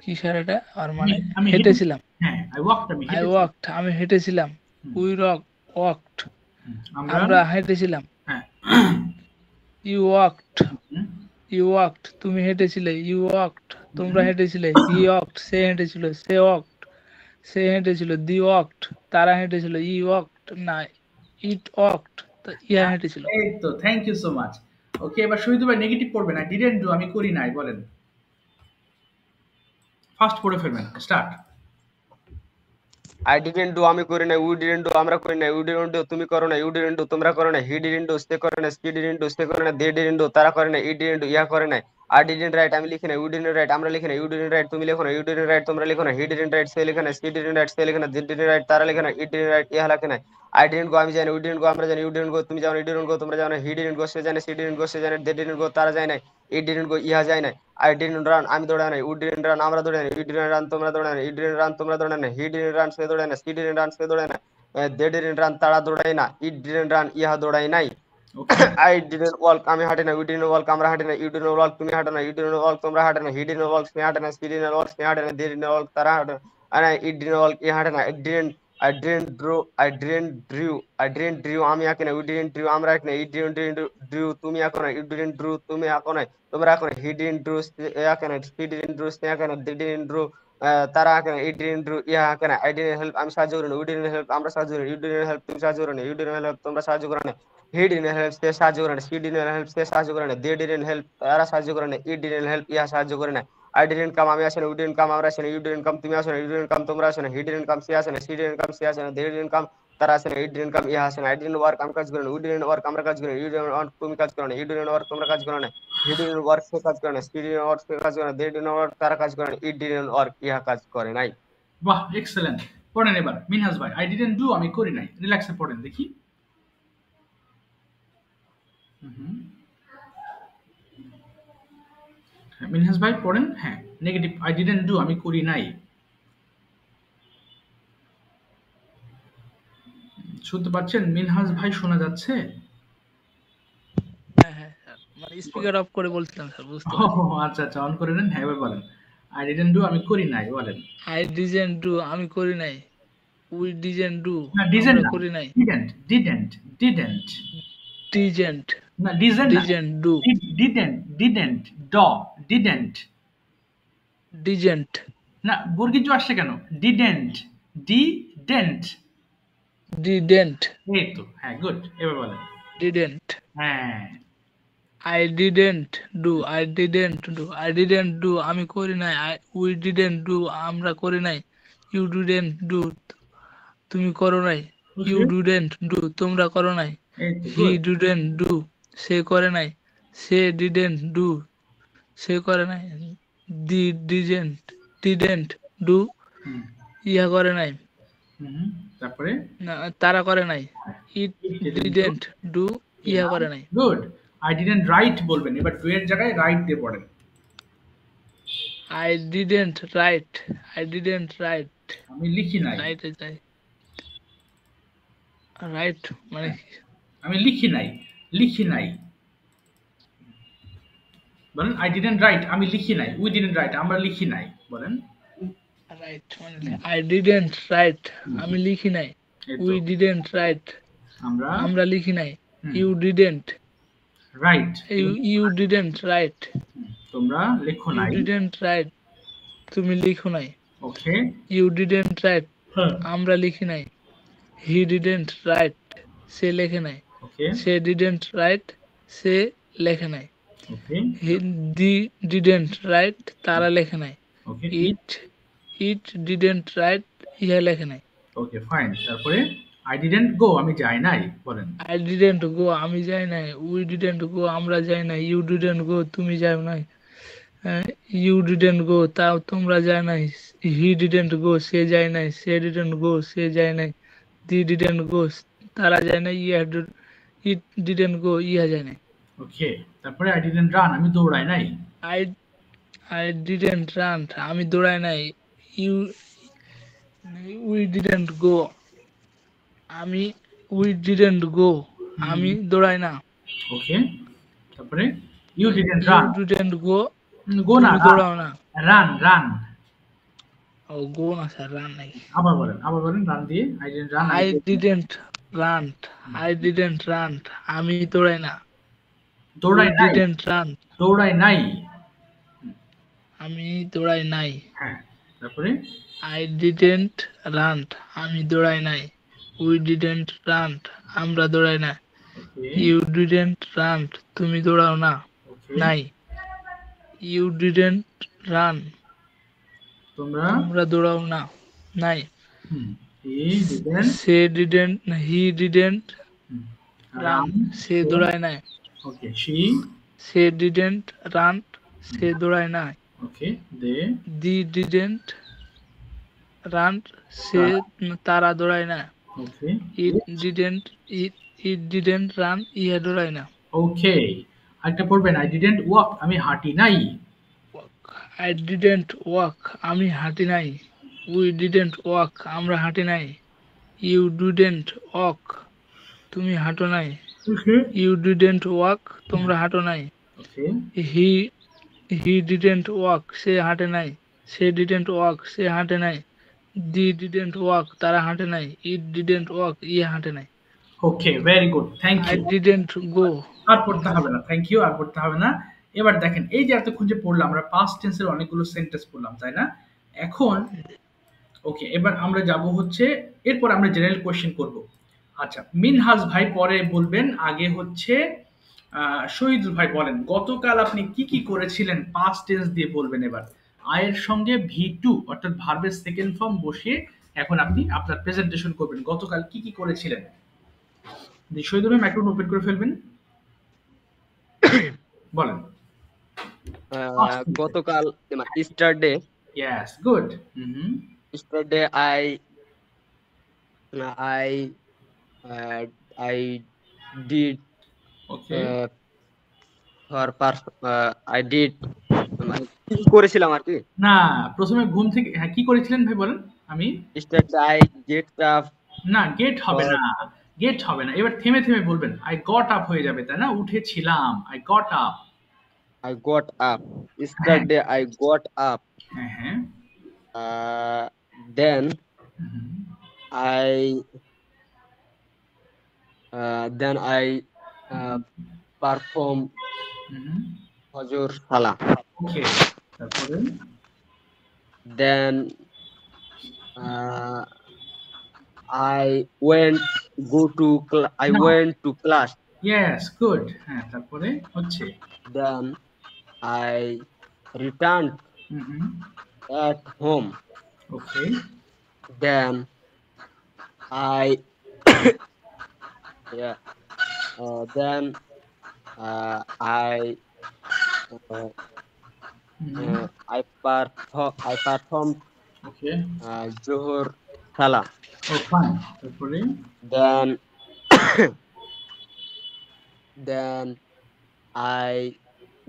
কি স্যার এটা আর আমি মানে আমি হেঁটে, হেঁটেছিলাম, হ্যাঁ, আই ওয়াকড আমি আই হেঁটেছিলাম, ওয়াকড আমি হেঁটেছিলাম, উই ওয়াকড আমরা, আমরা হেঁটেছিলাম, হ্যাঁ, you walked hmm, you walked তুমি হেঁটেছিলে, ইউ ওয়াকড তোমরা হেঁটেছিলে, হি ওয়াকড সে হেঁটেছিল, সে ওয়াকড সে হেঁটেছিল, দি ওয়াকড তারা হেঁটেছিল, ই ওয়াকড না ইট ওয়াকড ইহা হেঁটেছিল, এই তো, থ্যাংক ইউ সো মাচ। ওকে, এবার শহীদ ভাই নেগেটিভ পড়বেন, আই ডিডন্ট ডু আমি করি নাই, বলেন ফার্স্ট পড়ে ফেলবেন, স্টার্ট। আই ডিডেন্ট ডু আমি করি নাই, উই ডিডেন্ট ডু আমরা করি নাই, ইউ ডিডেন্ট ডু তুমি করো না, ইউ ডিডেন্ট ডু তোমরা করো না, হি ডিডেন্ট ডু সে করে না, সি ডিডেন্ট ডু সে করে না, দে ডিডেন্ট ডু তারা করে না, ই ডিডেন্ট ডু ইহা করে নাই, আই ডিডেন্ট রাইট আমি লিখি না, ইউ ডিডেন্ট রাইট আমরা লিখি না, ইউ ডিডেন্ট রাইট তুমি লেখো না, ইউ ডিডেন্ট রাইট তোমরা লিখো না, হি ডিডেন্ট রাইট সে লেখে না, সি ডিডেন্ট রাইট সে লেখে না, দে ডিডেন্ট রাইট তারা লেখে না, ই ডিডেন্ট রাইট ইহা লেখে না, আই ডিডেন্ট গো আমি জানি, উই ডিডেন্ট গো আমরা জানি, ইউ ডিডেন্ট গো তুমি যাও না, ইউ ডিডেন্ট গো তোমরা যাও না, হি ডিডেন্ট গো সে জানে, সি ডিডেন্ট গো সে জানে, দে ডিডেন্ট গো তারা যায় না, ই ডিডেন্ট গো ইহা যায় না, আই ডিডেন্ট রান আমি দৌড়াই নাই, উই ডিডেন্ট রান আমরা দৌড়াই না, ইউ ডিডেন্ট রান তোমরা দৌড়াই না, ই ডিডেন্ট রান তোমরা দৌড়াই না, হি ডিডেন্ট রান সে দৌড়ায় না, সি ডিডেন্ট রান সে দৌড়ায় না, দে ডিডেন্ট রান তারা দৌড়ায় না, ইট ডিডেন্ট রান ইহা দৌড়ায় নাই, ওকে, আই ডিডেন্ট ওয়াক আমি হাঁটি না, উই ডিডেন্ট ওয়াক আমরা হাঁটি না, ইউ ডিডেন্ট ওয়াক তুমি হাঁটো না, ইউ ডিডেন্ট ওয়াক তোমরা হাঁটে না, হি ডিডেন্ট ওয়াক সে হাঁটে না, সি ডিডেন্ট ওয়াক সে হাঁটে না, দে ডিডেন্ট ওয়াক তারা হাঁটে না, আর ইট ডিডেন্ট ওয়াক ই হাঁটে না, I didn't drew আমি আঁকি না, উই ডিডেন্ট ড্রিউ আমরা আঁকি না, ই ডিডেন্ট ড্রিউ তুমি আঁকো না, ইউ ডিডেন্ট ড্রু তুমি আঁকো না, তোমরা আঁকো না, হি ডিডেন্ট ড্রু আঁকে না, সি ডিডেন্ট ড্রু সে আঁকে না, দে ডিডেন্ট ড্রু তারা আঁকে না, ই ডিডেন্ট ড্রু ইহা আঁকে না, আই ডিডেন্ট হেল্প আমি সাহায্য করি না, উই ডিডেন্ট হেল্প আমরা সাহায্য করি না, ইউ ডিডেন্ট হেল্প তুমি সাহায্য করো না, ইউ ডিডেন্ট হেল্প তোমরা সাহায্য করো না, হি ডিডেন্ট হেল্প সে সাহায্য করে না, সি ডিডেন্ট হেল্প সে সাহায্য করে না, দে ডিডেন্ট হেল্প তারা সাহায্য করে না, ই ডিডেন্ট হেল্প ইহা সাহায্য করে না, আই ডিডেন্ট কাম আমি আসে না, উই ডিডেন্ট কাম আমরা আসে না, ইউ ডিডেন্ট কাম তুমি আসে না, ইউ ডিডেন্ট কাম তোমরা আসে না, হি ডিডেন্ট কাম সে আসে না, সি ডিডেন্ট কাম সে আসে না, দে ডিডেন্ট কাম তারা আসে না, ইট ডিডেন্ট কাম ইহা আসে না, আই ডিডেন্ট ওয়ার্ক আমি কাজ করি না, উই ডিডেন্ট ওয়ার্ক আমরা কাজ করি না, ইউ ডিডেন্ট ওয়ার্ক তুমি কাজ করো না, ইউ ডিডেন্ট ওয়ার্ক তোমরা কাজ করো না, হি ডিডেন্ট ওয়ার্ক সে কাজ করে না, সি ডিডেন্ট ওয়ার্ক সে কাজ করে না, দে ডিডেন্ট ওয়ার্ক তারা কাজ করে না, ইট ডিডেন্ট ওয়ার্ক ইহা কাজ করে নাই। বাহ, এক্সেলেন্ট। পড়েন এবার মিনহাজ ভাই, আই ডিডন্ট ডু আমি করি নাই, রিল্যাক্সে পড়েন দেখি। মিনহাজ ভাই পড়েন। হ্যাঁ, নেগেটিভ আই ডিডন্ট ডু আমি করি নাই। শুনতে পাচ্ছেন মিনহাজ ভাই, শোনা যাচ্ছে? হ্যাঁ হ্যাঁ স্যার, মানে স্পিকার অফ করে বলছিলাম স্যার, বুঝতে ও পারি। আচ্ছা আচ্ছা, অন করে নেন। হ্যাঁ, এবার বলেন। আই ডিডন্ট ডু আমি করি নাই বলেন। আই ডিডন্ট ডু আমি করি নাই। উই ডিডন্ট ডু না, ডিডন্ট আমরা না, করি নাই। ডিডন্ট ডিজেন্ট না, ডিডন্ট না, ডিজেন্ট ডু ডিডন্ট ডিডন্ট ডিজেন্ট না, বর্গীজ আসছে কেন? ডিডন্ট ডিডন্ট ডিডেন্ট এই তো, হ্যাঁ গুড, এবার বলেন। ডিডেন্ট হ্যাঁ, I didn't do I didn't do I didn't do আমি করি নাই। উই ডিডেন্ট ডু আমরা করি নাই। ইউ ডিডেন্ট ডু তুমি করো নাই। ইউ ওকে, ডিডেন্ট ডু তোমরা করো নাই। এই তো হি গুড। ডিডেন্ট ডু সে করে নাই। সে ডিডেন্ট ডু সে করে নাই। দি ডিডেন্ট ডু হুম ইহা করে নাই। হুম, তারপরে না, তারা করে নাই। ইট ডিডেন্ট ডু ইহা করে নাই। গুড। আই ডিডন্ট রাইট বলবেন, এবার ডু এর জায়গায় রাইট দিয়ে পড়েন। I didn't right I didn't right আমি লিখি নাই। রাইটে যাই। রাইট মানে আমি লিখি নাই, লিখি নাই বলেন। আই ডিডন্ট রাইট আমি লিখি নাই, উই ডিডন্ট রাইট আমরা লিখি নাই বলেন। রাইট মানে আই ডিডেন্ট রাইট আমি লিখি নাই। এই তো, উই ডিডেন্ট রাইট আমরা আমরা লিখি নাই। You didn't write, you didn't write তোমরা লেখো ইউ নাই। ডিডেন্ট রাইট তুমি লিখো নাই। ওকে, ইউ ডিডেন্ট রাইট হ্যাঁ, আমরা লিখি নাই। হি ডিডেন্ট রাইট সে লেখে নাই। ওকে সে ডিডেন্ট রাইট সে লেখে নাই। ওকে দি ডিডেন্ট রাইট তারা লেখে নাই। ওকে ইট ইট ডিডেন্ট রাইট ইহা লেখে নাই। Okay fine. তারপরে আই ডিডন্ট গো আমি যাই নাই বলেন। আই ডিডেন্ট গো আমি যাই নাই। উই ডিডেন্ট গো আমরা যাই নাই। ইউ ডিডেন্ট গো তুমি যাও নাই। ইউ ডিডেন্ট গো তাও তোমরা যায় নাই। হি ডিডেন্ট গো সে যায় নাই। সে ডিডেন্ট গো সে যায় নাই। দি ডিডেন্ট গো তারা যায় নাই। ইট ডিডেন্ট গো ইহা যায় নাই। ওকে, তারপরে আই ডিডন্ট রান আমি দৌড়াই নাই। আই আই ডিডেন্ট রান আমি দৌড়াই নাই। ইউ উই ডিডেন্ট গো আমি উই ডিডেন্ট গো আমি দৌড়াই না। ওকে, তারপরে you didn't you run, didn't go go না, তুমি দৌড়াও না। Run run. ও গো না স্যার, রান নাই। আবার বলেন রান দিয়ে। I didn't run I didn't run I didn't run আমি দৌড়াই না। উই দৌড়াই নাই, ডিডেন্ট রান দৌড়াই নাই। আমি দৌড়াই নাই। হ্যাঁ, তারপরে আই ডিডেন্ট রান আমি দৌড়াই নাই। উই ডিডেন্ট রান আমরা দৌড়াই না। ওকে ইউ ডিডেন্ট রান তুমি দৌড়াও না ওকে, নাই। ইউ ডিডেন্ট রান তোমরা তোমরা দৌড়াও না নাই। হি ডিডন্ট সে didn't he didn't run run, সে দৌড়ায় নাই। ওকে শি, সে ডিডেন্ট রান সে দৌড়ায় নাই। ওকে দে, দি ডিডেন্ট রান সে তারা দৌড়ায় না। Okay it didn't it didn't run ইহা দৌড়ায় না। ওকে। আরেকটা পড়বেন, আই ডিডন্ট ওয়াক আমি হাঁটি নাই। আই ডিডেন্ট ওয়াক আমি হাঁটি নাই। উই ডিডেন্ট ওয়াক আমরা হাঁটি নাই। ইউ ডিডেন্ট ওয়াক তুমি হাঁটো নাই। ওকে ইউ ডিডেন্ট ওয়াক তোমরা হাঁটো নাই। ওকে হি হি ডিডেন্ট ওয়াক সে হাঁটে নাই। সে ডিডেন্ট ওয়াক সে হাঁটে নাই। দি ডিডেন্ট ওয়াক তারা হাঁটে নাই। ইট ডিডেন্ট ওয়াক ইয়ে হাঁটে নাই। Okay, very good, thank I you. Didn't go আর পড়তে হবে না, থ্যাংক ইউ, আর পড়তে হবে না। এবার দেখেন, এই যে এতক্ষণ যে পড়লাম আমরা পাস্ট টেন্সের অনেকগুলো সেন্টেন্স পড়লাম, তাই না? এখন ওকে, এবার আমরা যাব হচ্ছে, এরপর আমরা জেনারেল কোয়েশ্চেন করব। আচ্ছা, মিনহাজ ভাই পরে বলবেন, আগে হচ্ছে শহীদুল ভাই বলেন গতকাল আপনি কি কি করেছিলেন, পাস্ট টেন্স দিয়ে বলবেন। এবার আয়ের সঙ্গে ভি2 অর্থাৎ ভার্বের সেকেন্ড ফর্ম বসিয়ে এখন আপনি আপনার প্রেজেন্টেশন করবেন, গতকাল কি কি করেছিলেন। শহীদুল ভাই মাইক্রোফোন ওপেন করে ফেলবেন, বলেন। গতকাল ইস্টারডে yes, good. yesterday I did okay, I did মানে কি করেছিলাম আর কি। না প্রথমে ঘুম থেকে, হ্যাঁ কি করেছিলেন ভাই বলেন। আমি Instead I get up না, গেট হবে for না, গেট হবে না, এবার থেমে থেমে বলবেন। আই গট আপ হয়ে যাবে, তাই না? উঠেছিলাম, I got up. I got up. হ্যাঁ Yesterday I got up. হ্যাঁ হ্যাঁ। Then hmm, I then I perform hmm, Fajr Salah. ওকে, তারপরে Then uh, I না, went to class. Yes good, হ্যাঁ তারপরে হচ্ছে Then I returned hmm, at home. Okay, Then I yeah. Then I uh, hmm, I performed okay, Zohor Salah. Oh fine, তারপরে Then then I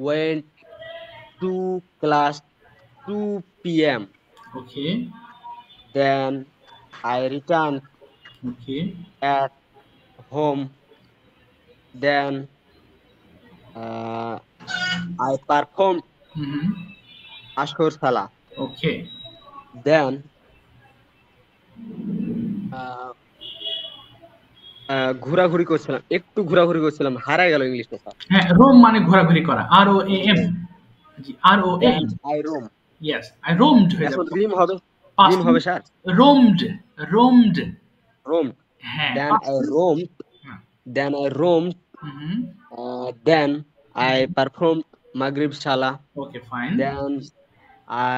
went to class 2 p.m. Okay, Then I returned okay, at home. Then uh, I performed hmm, Ashur Salah. Okay, Then uh, ঘোরাঘুরি করছিলাম, একটু ঘোরাঘুরি করছিলাম, হারাই গেল ইংলিশটা sir. হ্যাঁ রোম মানে ঘোরাঘুরি করা, R O A M, G R O M, Then I roam. Yes I roamed হয়ে এখন যাবে, রিম হবে, পাস্ট রিম হবে স্যার। Roamed, roamed, Roamed. হ্যাঁ Then past I tense। roamed. হ্যাঁ, Then I roamed. Hmm, Then I performed Maghrib Salah. Okay fine, Then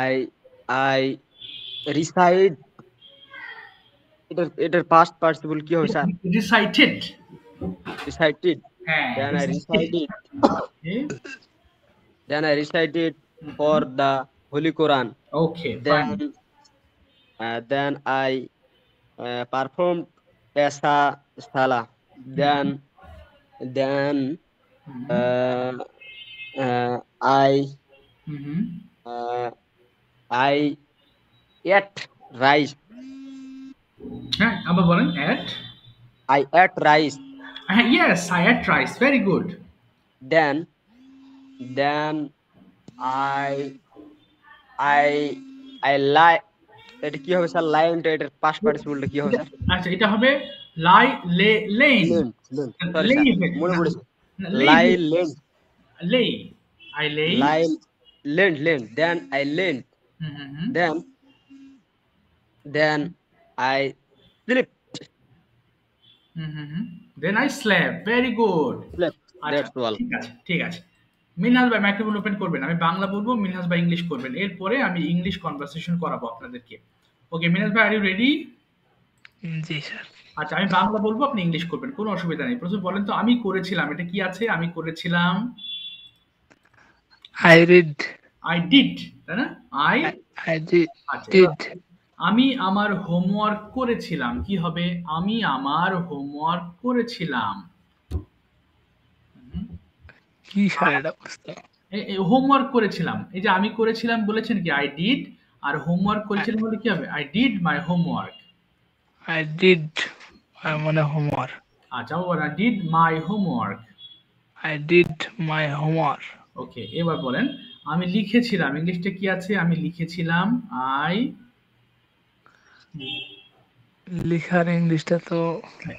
I recite. এটার past participle কি হবে স্যার? Recited, Recited. হ্যাঁ Then I recited, recited. Okay, Then I recited for the Holy Quran. Okay fine, Then I performed Esa Salah. Then uh, I uh, I ate rice. হ্যাঁ আবার বলেন at, I ate rice. হ্যাঁ yes I ate rice, very good, Then I I I lie. এটা কি হবে sir? লাইনটা এটার past পার্টিসিপলটা কি হবে স্যার? আচ্ছা এটা হবে লাই লে লেন, লেন্ট লেন্ট সরি লেই স্যার, হয়ে মনে না, পড়েছে। না, লেই lie lent lay, I lay, lie lent then I lent hmm hmm hmm, then I sleep hmm hmm hmm, then I slap, very good. Slept আচ্ছা দ্যাটস অল। ঠিক আছে ঠিক আছে, মিনহাজ ভাই মাইক্রোফোন ওপেন করবেন, আমি বাংলা বলবো, মিনহাজ ভাই ইংলিশ করবেন, এরপরে আমি ইংলিশ কনভারসেশন করাবো আপনাদেরকে। ওকে মিনহাজ ভাই আর ইউ রেডি? জি স্যার। আচ্ছা আমি বাংলা বলবো, আপনি ইংলিশ করবেন, কোনো অসুবিধা নেই। প্রথমে বলেন তো আমি করেছিলাম, এটা কি আছে? আমি করেছিলাম, আই রিড, আই ডিড, তাই না? আই, আই ডিড, আচ্ছা এবার আমি আমার হোমওয়ার্ক করেছিলাম, কি হবে? আমি আমার হোমওয়ার্ক করেছিলাম। কি স্যার এটা বুঝতে, হোমওয়ার্ক করেছিলাম, এই যে আমি করেছিলাম বলেছেন কি আই ডিড, আর হোমওয়ার্ক করেছিলাম বলে কি হবে? I did my homework. I did মানে হোমওয়ার্ক, আচ্ছা আবার I did my homework. I did my homework. Okay এবার বলেন আমি লিখেছিলাম, ইংলিশটা কি আছে? আমি লিখেছিলাম, আই, লেখার ইংলিশটা তো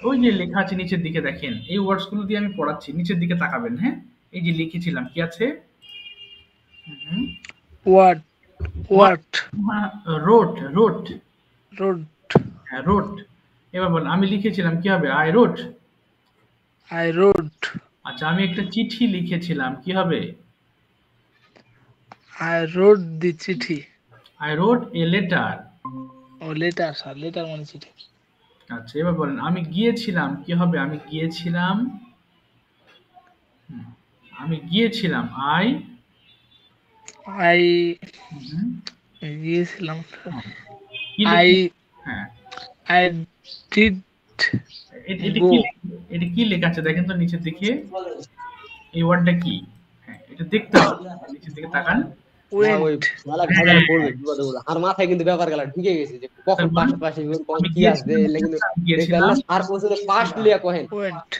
ওই যে লেখা আছে নিচের দিকে দেখেন, এই ওয়ার্ডস গুলো দিয়ে আমি পড়াচ্ছি, নিচের দিকে তাকাবেন, হ্যাঁ? এই যে লিখেছিলাম কি আছে? ওয়াট, ওয়াট, রোট, রোট, রোড, হ্যাঁ রোট। এবার বলেন আমি লিখেছিলাম কি হবে? আই রোট। আই রোড, আচ্ছা আমি একটা চিঠি লিখেছিলাম, কি হবে? আই রোড দি চিঠি। I wrote a letter. Oh letter sir, letter মানে চিঠি। আচ্ছা এবার বলেন আমি গিয়েছিলাম, কি হবে? আমি গিয়েছিলাম, আমি গিয়েছিলাম, আই, আই গিয়েছিলাম, কি আই লিখে, হ্যাঁ আই ডিড, এটা go, কি এটা কি লেখা আছে দেখেন তো নিচের দিকে, এই ওয়ার্ডটা কি? হ্যাঁ, এটা দেখতে হবে, নিচের দিকে তাকান। না ওই went, শালা হ্যাঁ, ভেজালে পড়বে বিপদে পড়বে। আর মাথায় কিন্তু ব্যাপার গেলা ঢুকে গেছে যে কখন তারপর পাশে পাশে কখন আমি কি আসবে গিয়েছিলাম, এলে কিন্তু দেখতে গিয়েছিলাম, পারলে আর পৌঁছতে পাশ লিয়া কহেন। went.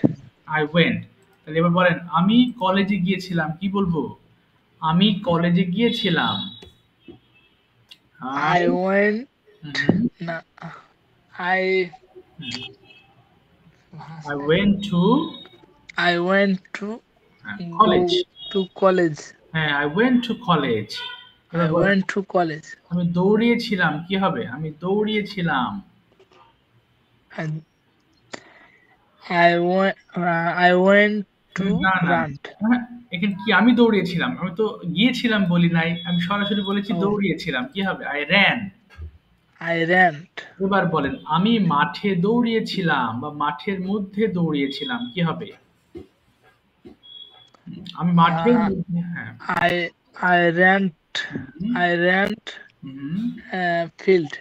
I went. তাহলে এবার বলেন আমি কলেজে গিয়েছিলাম, কি বলবো? আমি কলেজে গিয়েছিলাম। I, I went, hmm, na, I, I went to I went to college. go to college. হ্যাঁ, আই ওয়েন্ট টু কলেজ। এবার I বলেন went to college. আমি দৌড়িয়েছিলাম, কি হবে? আমি দৌড়িয়েছিলাম। And I went to না না run. হ্যাঁ, এখানে কি আমি দৌড়িয়েছিলাম? আমি তো গিয়েছিলাম বলি নাই, আমি সরাসরি বলেছি Oh, দৌড়িয়েছিলাম, কি হবে? I ran. I ran. এবার বলেন আমি মাঠে দৌড়িয়েছিলাম বা মাঠের মধ্যে দৌড়িয়েছিলাম, কি হবে? আমি মাঠের Uh, মধ্যে, হ্যাঁ, I ran. Hmm, I ran hmm, field.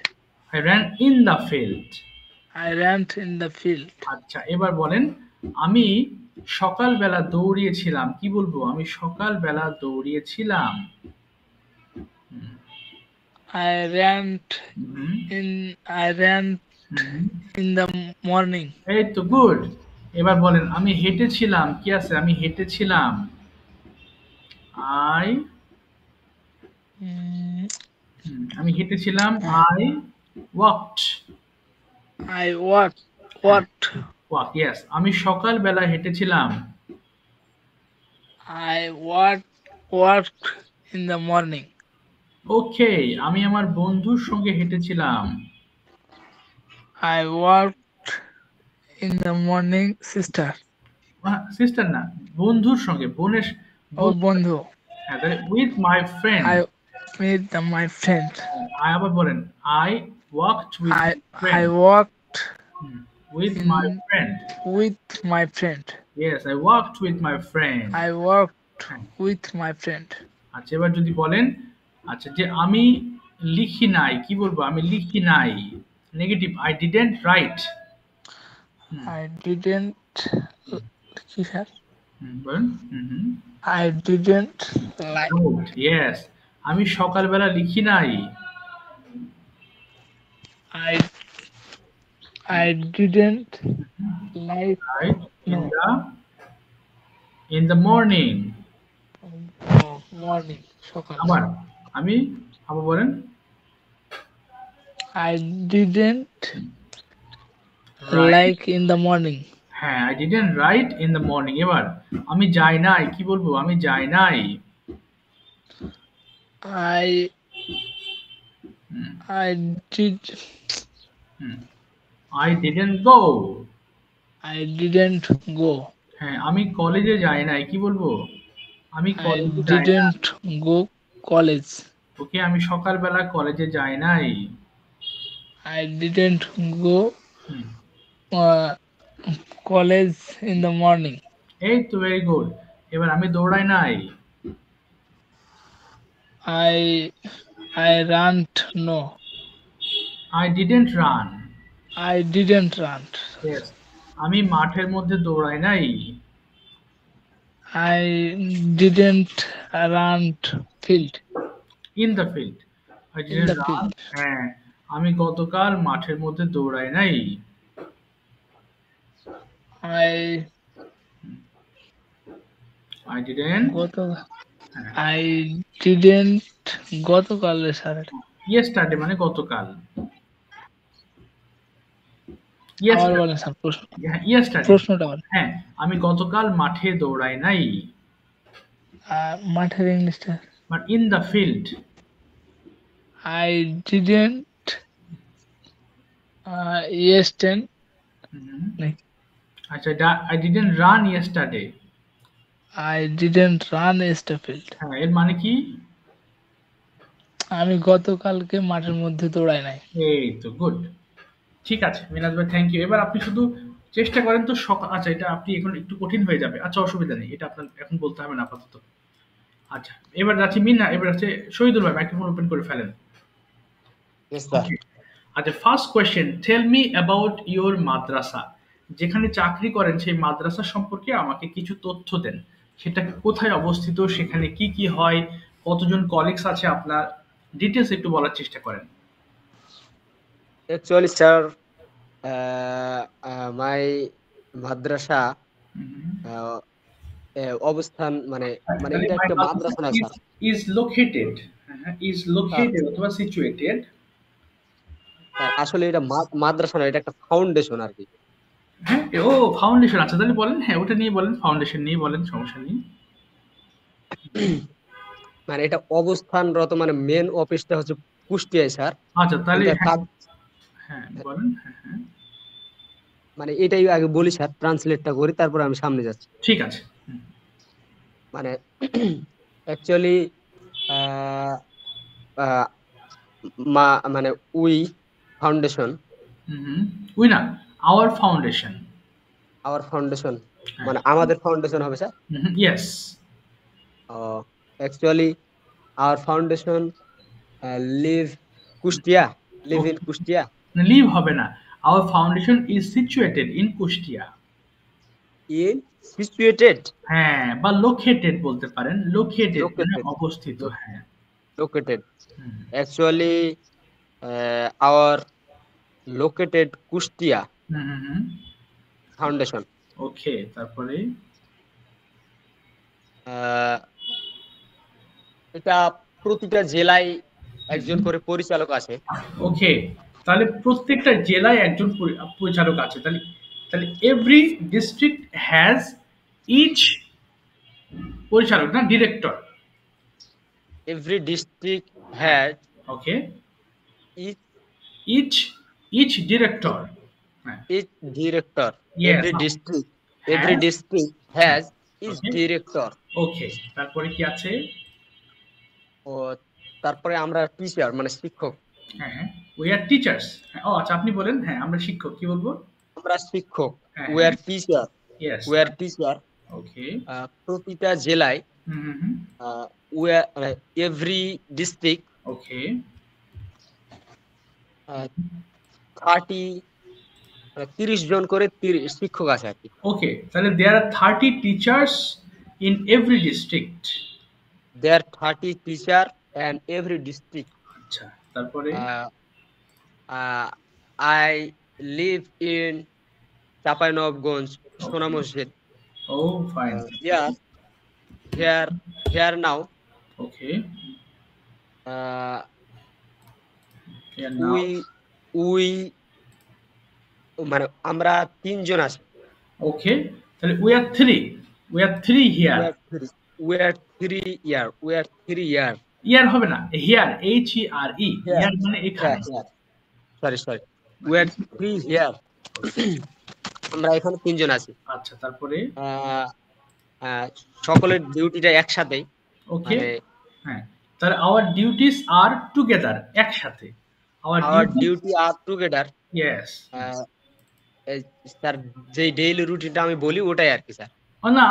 I ran in the field. I ran in the field. আচ্ছা, এবার বলেন আমি সকালবেলা দৌড়িয়েছিলাম, কি বলবো? আমি সকালবেলা দৌড়িয়েছিলাম। I ran hmm, I ran hmm, in the morning. এই তো গুড। এবার বলেন আমি হেঁটেছিলাম, কি আছে? আমি হেঁটেছিলাম। আই, Mm, আমি হেঁটেছিলাম। I walked. I walked. Walked. Walk, yes. আমি সকালবেলা হেঁটেছিলাম। I walked in the morning. ওকে, আমি আমার বন্ধুর সঙ্গে হেঁটেছিলাম। I walked in the morning, sister. Sister না, বন্ধুর সঙ্গে, বোনের, Oh, বোন। বন্ধু. হ্যাঁ, তাহলে with my friend. I met my friend. I, আবার বলেন I walked with I my friend. I walked with my in friend. with my friend. Yes, I walked with my friend. I walked with my friend. আচ্ছা, এবার যদি বলেন আচ্ছা যে আমি লিখি নাই, কি বলবো? আমি লিখি নাই, negative, I didn't write. I didn't কি স্যার? বলেন হুম, I didn't like good, yes. আমি সকালবেলা লিখি নাই। I I didn't like right in no the, in the morning. no morning সকাল. আবার আমি, আবার বলেন I didn't right. like in the morning. হ্যাঁ, I didn't write in the morning. এবার আমি যাই নাই, কি বলবো? আমি যাই নাই। I hmm, I did I didn't go. I didn't go. হ্যাঁ, আমি কলেজে যাই নাই, কি বলবো? আমি I কলেজে যাই না। didn't go college. ওকে, আমি সকালবেলা কলেজে যাই নাই। I didn't go hmm, uh, college in the morning. এই তো, ভেরি গুড। এবার আমি দৌড়াই নাই। I ran no. I didn't run. I didn't run. Yes, আমি মাঠের মধ্যে দৌড়াই নাই। I didn't run field in the field, I in didn't the run. field. হ্যাঁ, আমি গতকাল মাঠের মধ্যে দৌড়াই নাই। I আই ডিডন্ট, গত I didn't গতকালের স্যার ইয়েস্টারডে মানে গতকাল। আবার ইয়েস্টারডে, বলেন স্যার প্রশ্ন হ্যাঁ, ইয়েস্টারডে। প্রশ্নটা বলেন হ্যাঁ, আমি গতকাল মাঠে দৌড়াই নাই। মাঠের ইংলিশটা but in the field. I didn't yesterday নাকি? আচ্ছা, I didn't run yesterday. I didn't run yesterday field. হ্যাঁ, এর মানে কি? আমি গতকালকে মাঠের মধ্যে দৌড়াই নাই। এই তো গুড। ঠিক আছে মিনাজ ভাই, থ্যাংক ইউ। এবার আপনি শুধু চেষ্টা করেন তো সকাল, আচ্ছা এটা আপনি এখন একটু কঠিন হয়ে যাবে। আচ্ছা, অসুবিধা নেই, এটা আপনার এখন বলতে হবে না আপাতত। আচ্ছা, এবার যাচ্ছি মিনা, এবার হচ্ছে শহীদুল ভাই, মাইক্রোফোন ওপেন করে ফেলেন। Yes, sir. আচ্ছা, first question, tell me about your মাদ্রাসা। যেখানে চাকরি করেন সেই মাদ্রাসা সম্পর্কে আমাকে কিছু তথ্য দেন। সেটা কোথায় অবস্থিত, সেখানে কি কি হয়, কতজন কলিগস আছে আপনার, ডিটেলস একটু বলার চেষ্টা করেন। অ্যাকচুয়ালি স্যার, মাই মাদ্রাসা হুম। অবস্থান মানে মানে তাহলে এটা মাই একটা মাদ্রাসা মাদ্রাসা না is sir. Is located, is located sir অথবা সিচুয়েটেড। স্যার, আসলে এটা মাদ্রাসা না, এটা একটা ফাউন্ডেশন আর কি। হ্যাঁ, ও ফাউন্ডেশন, আচ্ছা তাহলে বলেন, হ্যাঁ ওটা নিয়ে বলেন, ফাউন্ডেশন নিয়ে বলেন, সমস্যা নেই। মানে এটা অবস্থানরত, মানে মেন অফিসটা হচ্ছে কুষ্টিয়ায় স্যার। আচ্ছা তাহলে এটা হ্যাঁ, কাজ, হ্যাঁ বলেন, হ্যাঁ হ্যাঁ। মানে এটাই আগে বলি স্যার, ট্রান্সলেটটা করি তারপর আমি সামনে যাচ্ছি। ঠিক আছে। হুম মানে অ্যাকচুয়ালি মা মানে উই ফাউন্ডেশন, হুম হুম। ওই না, আওয়ার ফাউন্ডেশন। আওয়ার ফাউন্ডেশন হ্যাঁ। মানে আমাদের ফাউন্ডেশন হবে sir. Yes. Actually our foundation live Kushtia, live in Kushtia. Live হবে না, our foundation is situated in Kushtia. In situated, হ্যাঁ, বা লোকেটেড বলতে পারেন, লোকেটেড মানে লোকেটেড, অবস্থিত, হ্যাঁ। Located hmm actually our located Kushtia hmm hmm hmm. Foundation. Okay, তারপরে? এটা প্রতিটা জেলায় একজন করে পরিচালক আছে। ওকে, তাহলে প্রত্যেকটা জেলায় একজন পরিচালক আছে, তাহলে তাহলে এভরি ডিস্ট্রিক্ট হ্যাজ ইচ পরিচালক, না ডিরেক্টর। এভরি ডিস্ট্রিক্ট হ্যাঁ, has okay, each each each director. হ্যাঁ, each director. Yes, every district, হ্যাঁ, every district has each okay, director. Okay, তারপরে কি আছে? ও তারপরে আমরা টিচার মানে শিক্ষক। হ্যাঁ হ্যাঁ, উই আর টিচার্স। ও আচ্ছা, আপনি বলেন, হ্যাঁ আমরা শিক্ষক, কি বলবো? আমরা শিক্ষক, হ্যাঁ উই হ্যাঁ, are teacher, yes. We are teacher. Okay. প্রতিটা জেলায় hmm hmm hmm. We are every district okay. 30 30 জন করে শিক্ষক আছে আর কি। ওকে, তাহলে there are 30 teachers in every district. There 30 teacher and every district. আচ্ছা, তারপরে? I live in Chapainawabganj Sona okay. Masjid. Oh fine. Here here here now okay. Here now. We we মানে আমরা 3 জন আছি। ওকে, তাহলে we are three here. We are three year, we are three year. Year হবে না, here, H E R E, here, year মানে এখানে। হ্যাঁ, sorry sorry, we are three here. আমরা এখানে 3 জন আছি। আচ্ছা, তারপরে? আহ, সকলের ডিউটিটা একসাথেই, ওকে, মানে হ্যাঁ, তাহলে আওয়ার ডিউটিস আর টুগেদার, একসাথে, our our duties. Duty are together. Yes. Sir, যে ডেইলি রুটিনটা আমি বলি ওটাই আর কি স্যার। না,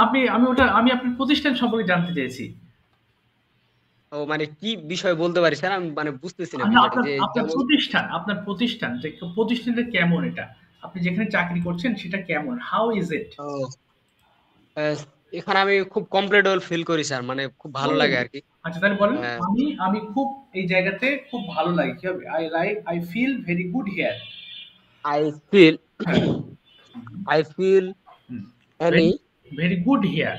আমি আপনার প্রতিষ্ঠান সম্পর্কে জানতে চেয়েছি। ও মানে কি বিষয় বলতে পারি স্যার, আমি মানে বুঝতেছি না না, বিষয়টা আপনার যে আপনার যেমন। প্রতিষ্ঠান, আপনার প্রতিষ্ঠান যে প্রতিষ্ঠানটা কেমন, এটা আপনি যেখানে চাকরি করছেন সেটা কেমন, হাউ ইজ ইট? ও, আহ, এখানে আমি খুব কমফোর্টেবল ফিল করি স্যার, মানে খুব ভালো লাগে আর কি। আচ্ছা, তাহলে বলেন, আহ, আমি খুব এই জায়গাতে খুব ভালো লাগে, কি হবে? I feel very good here. I feel হ্যাঁ। I feel very any very good here.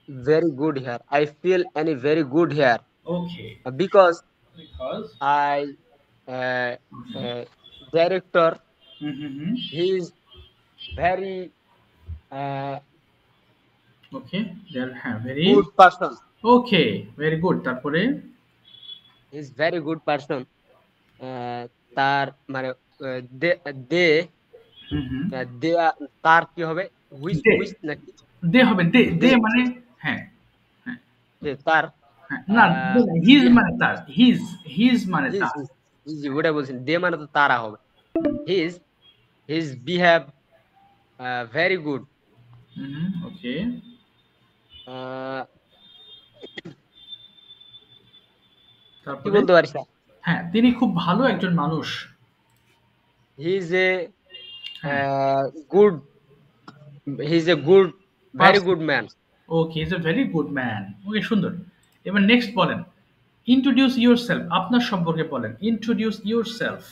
very good here. I feel any very good here okay, because because. I uh, director, hmm hmm hmm. he is very uh, okay, হ্যাঁ, very. good person. Okay, very good, তারপরে? He is very good person. তার মানে দে দে হুম হুম। তার কি হবে, which they, which নাকি দে হবে, দে দে দে, মানে, হ্যাঁ হ্যাঁ তার হ্যাঁ, না হিজ মানে তার, হিজ হিজ মানে হিজ তার। হিজ ওটা বলছেন, দে মানে তো তারা হবে। His his behave very good. Hmm, okay, কি তারপরে? বলতে পারি স্যার, হ্যাঁ, তিনি খুব ভালো একজন মানুষ। হি ইজ এ হ্যাঁ। Good he's a good, very Person. good man. Okay, is a very good man. Okay, সুন্দর। এবার নেক্সট বলেন, ইন্ট্রোডিউস ইউরসেলফ, আপনার সম্পর্কে বলেন, ইন্ট্রোডিউস ইউরসেলফ।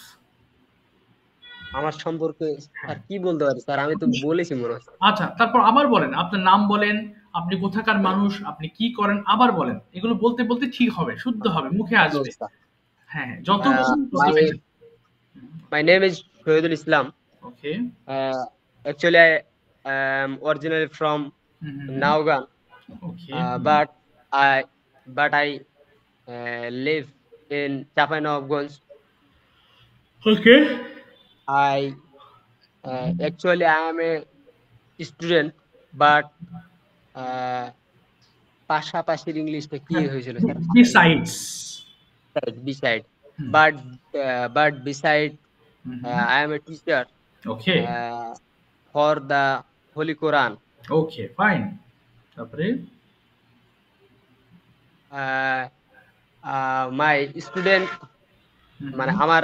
আমার সম্পর্কে হ্যাঁ। স্যার কি বলতে পারি স্যার, আমি তো বলেছি মনে হয়। আচ্ছা, তারপর আবার বলেন, আপনার নাম বলেন, আপনি কোথাকার মানুষ, আপনি কি করেন, আবার বলেন। এগুলো বলতে বলতে ঠিক হবে, শুদ্ধ হবে, মুখে আসবে। হ্যাঁ, হ্যাঁ, যত বলুন তত my বেশি। my name is Shohidul Islam. Okay. Actually I am originally from Naugan, okay. but I live in Chapanogganj. Okay. I actually I am a student, but পাশাপাশির ইংলিশটা কি হয়েছিল sir? Besides. Beside, but beside, I am a teacher okay. for the Holy Quran. Okay, fine. তারপরে My student, মানে আমার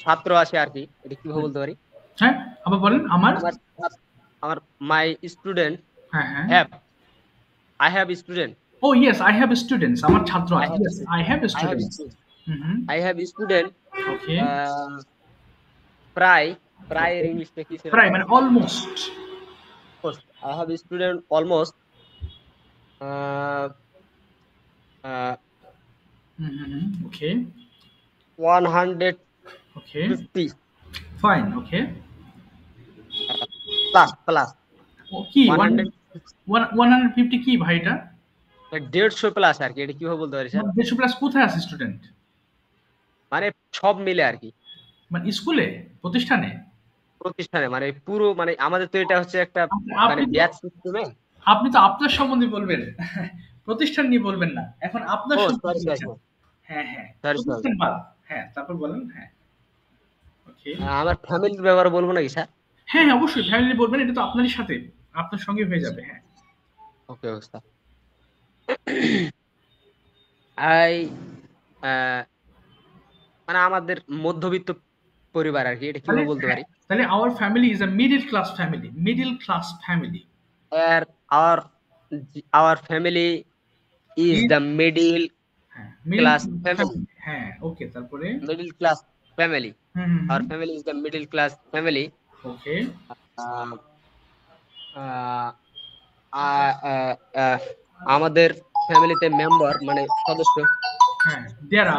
ছাত্র আছে আর কি, এটা কিভাবে বলতে পারি? হ্যাঁ, আবার বলেন। আমার আমার my student হ্যাঁ, হ্যাঁ। I have student. Oh yes, I have students, আমার ছাত্র আছে। Yes, I have I have students. I have student. Okay. প্রায় এর ইংলিশটা কি ছিল? প্রায় মানে almost. I have student almost okay. 150 okay, fine. Okay. Plus ও কি 100 150 কি ভাই এটা? 150 প্লাস আর কি, এটা কিভাবে বলতে পারি স্যার? 150 প্লাস কোথায় আছে স্টুডেন্ট? মানে সব মিলে আর কি, মানে স্কুলে, প্রতিষ্ঠানে? প্রতিষ্ঠানে, মানে পুরো, মানে আমাদের তো এটা হচ্ছে একটা মানে ব্যাচ সিস্টেমে। আপনি তো আপনার সম্বন্ধে বলবেন, প্রতিষ্ঠান নিয়ে বলবেন না। এখন আপনার সম্বন্ধে বলছেন। হ্যাঁ, হ্যাঁ, প্রতিষ্ঠান বাদ। হ্যাঁ, তারপর বলেন। হ্যাঁ, ওকে। আমার ফ্যামিলির ব্যাপারে বলবো নাকি স্যার? হ্যাঁ, হ্যাঁ, অবশ্যই ফ্যামিলি বলবেন, এটা তো আপনারই সাথে, আপনার সঙ্গে হয়ে যাবে। হ্যাঁ, ওকে স্যার। আই মানে আমাদের মধ্যবিত্ত পরিবার আর কি, এটা কিভাবে বলতে পারি? তাহলে our family is a middle class family, middle class family. আর our family is the middle class family. হ্যাঁ, ওকে, তারপরে Middle class family. Our family is the middle class family. ওকে। আমাদের ফ্যামিলিতে মেম্বার মানে সদস্য, হ্যাঁ, there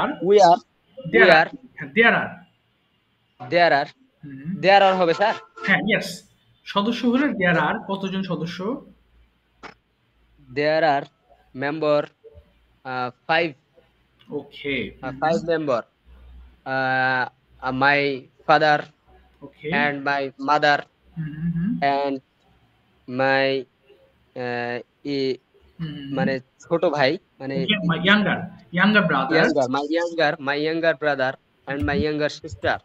are হবে স্যার। হ্যাঁ, ইয়েস, সদস্য হলে there are কতজন সদস্য? There are member 5. Okay. 5 member. My father, okay, and my mother, and my মানে ছোট ভাই, মানে my younger brother, my younger brother and my younger sister,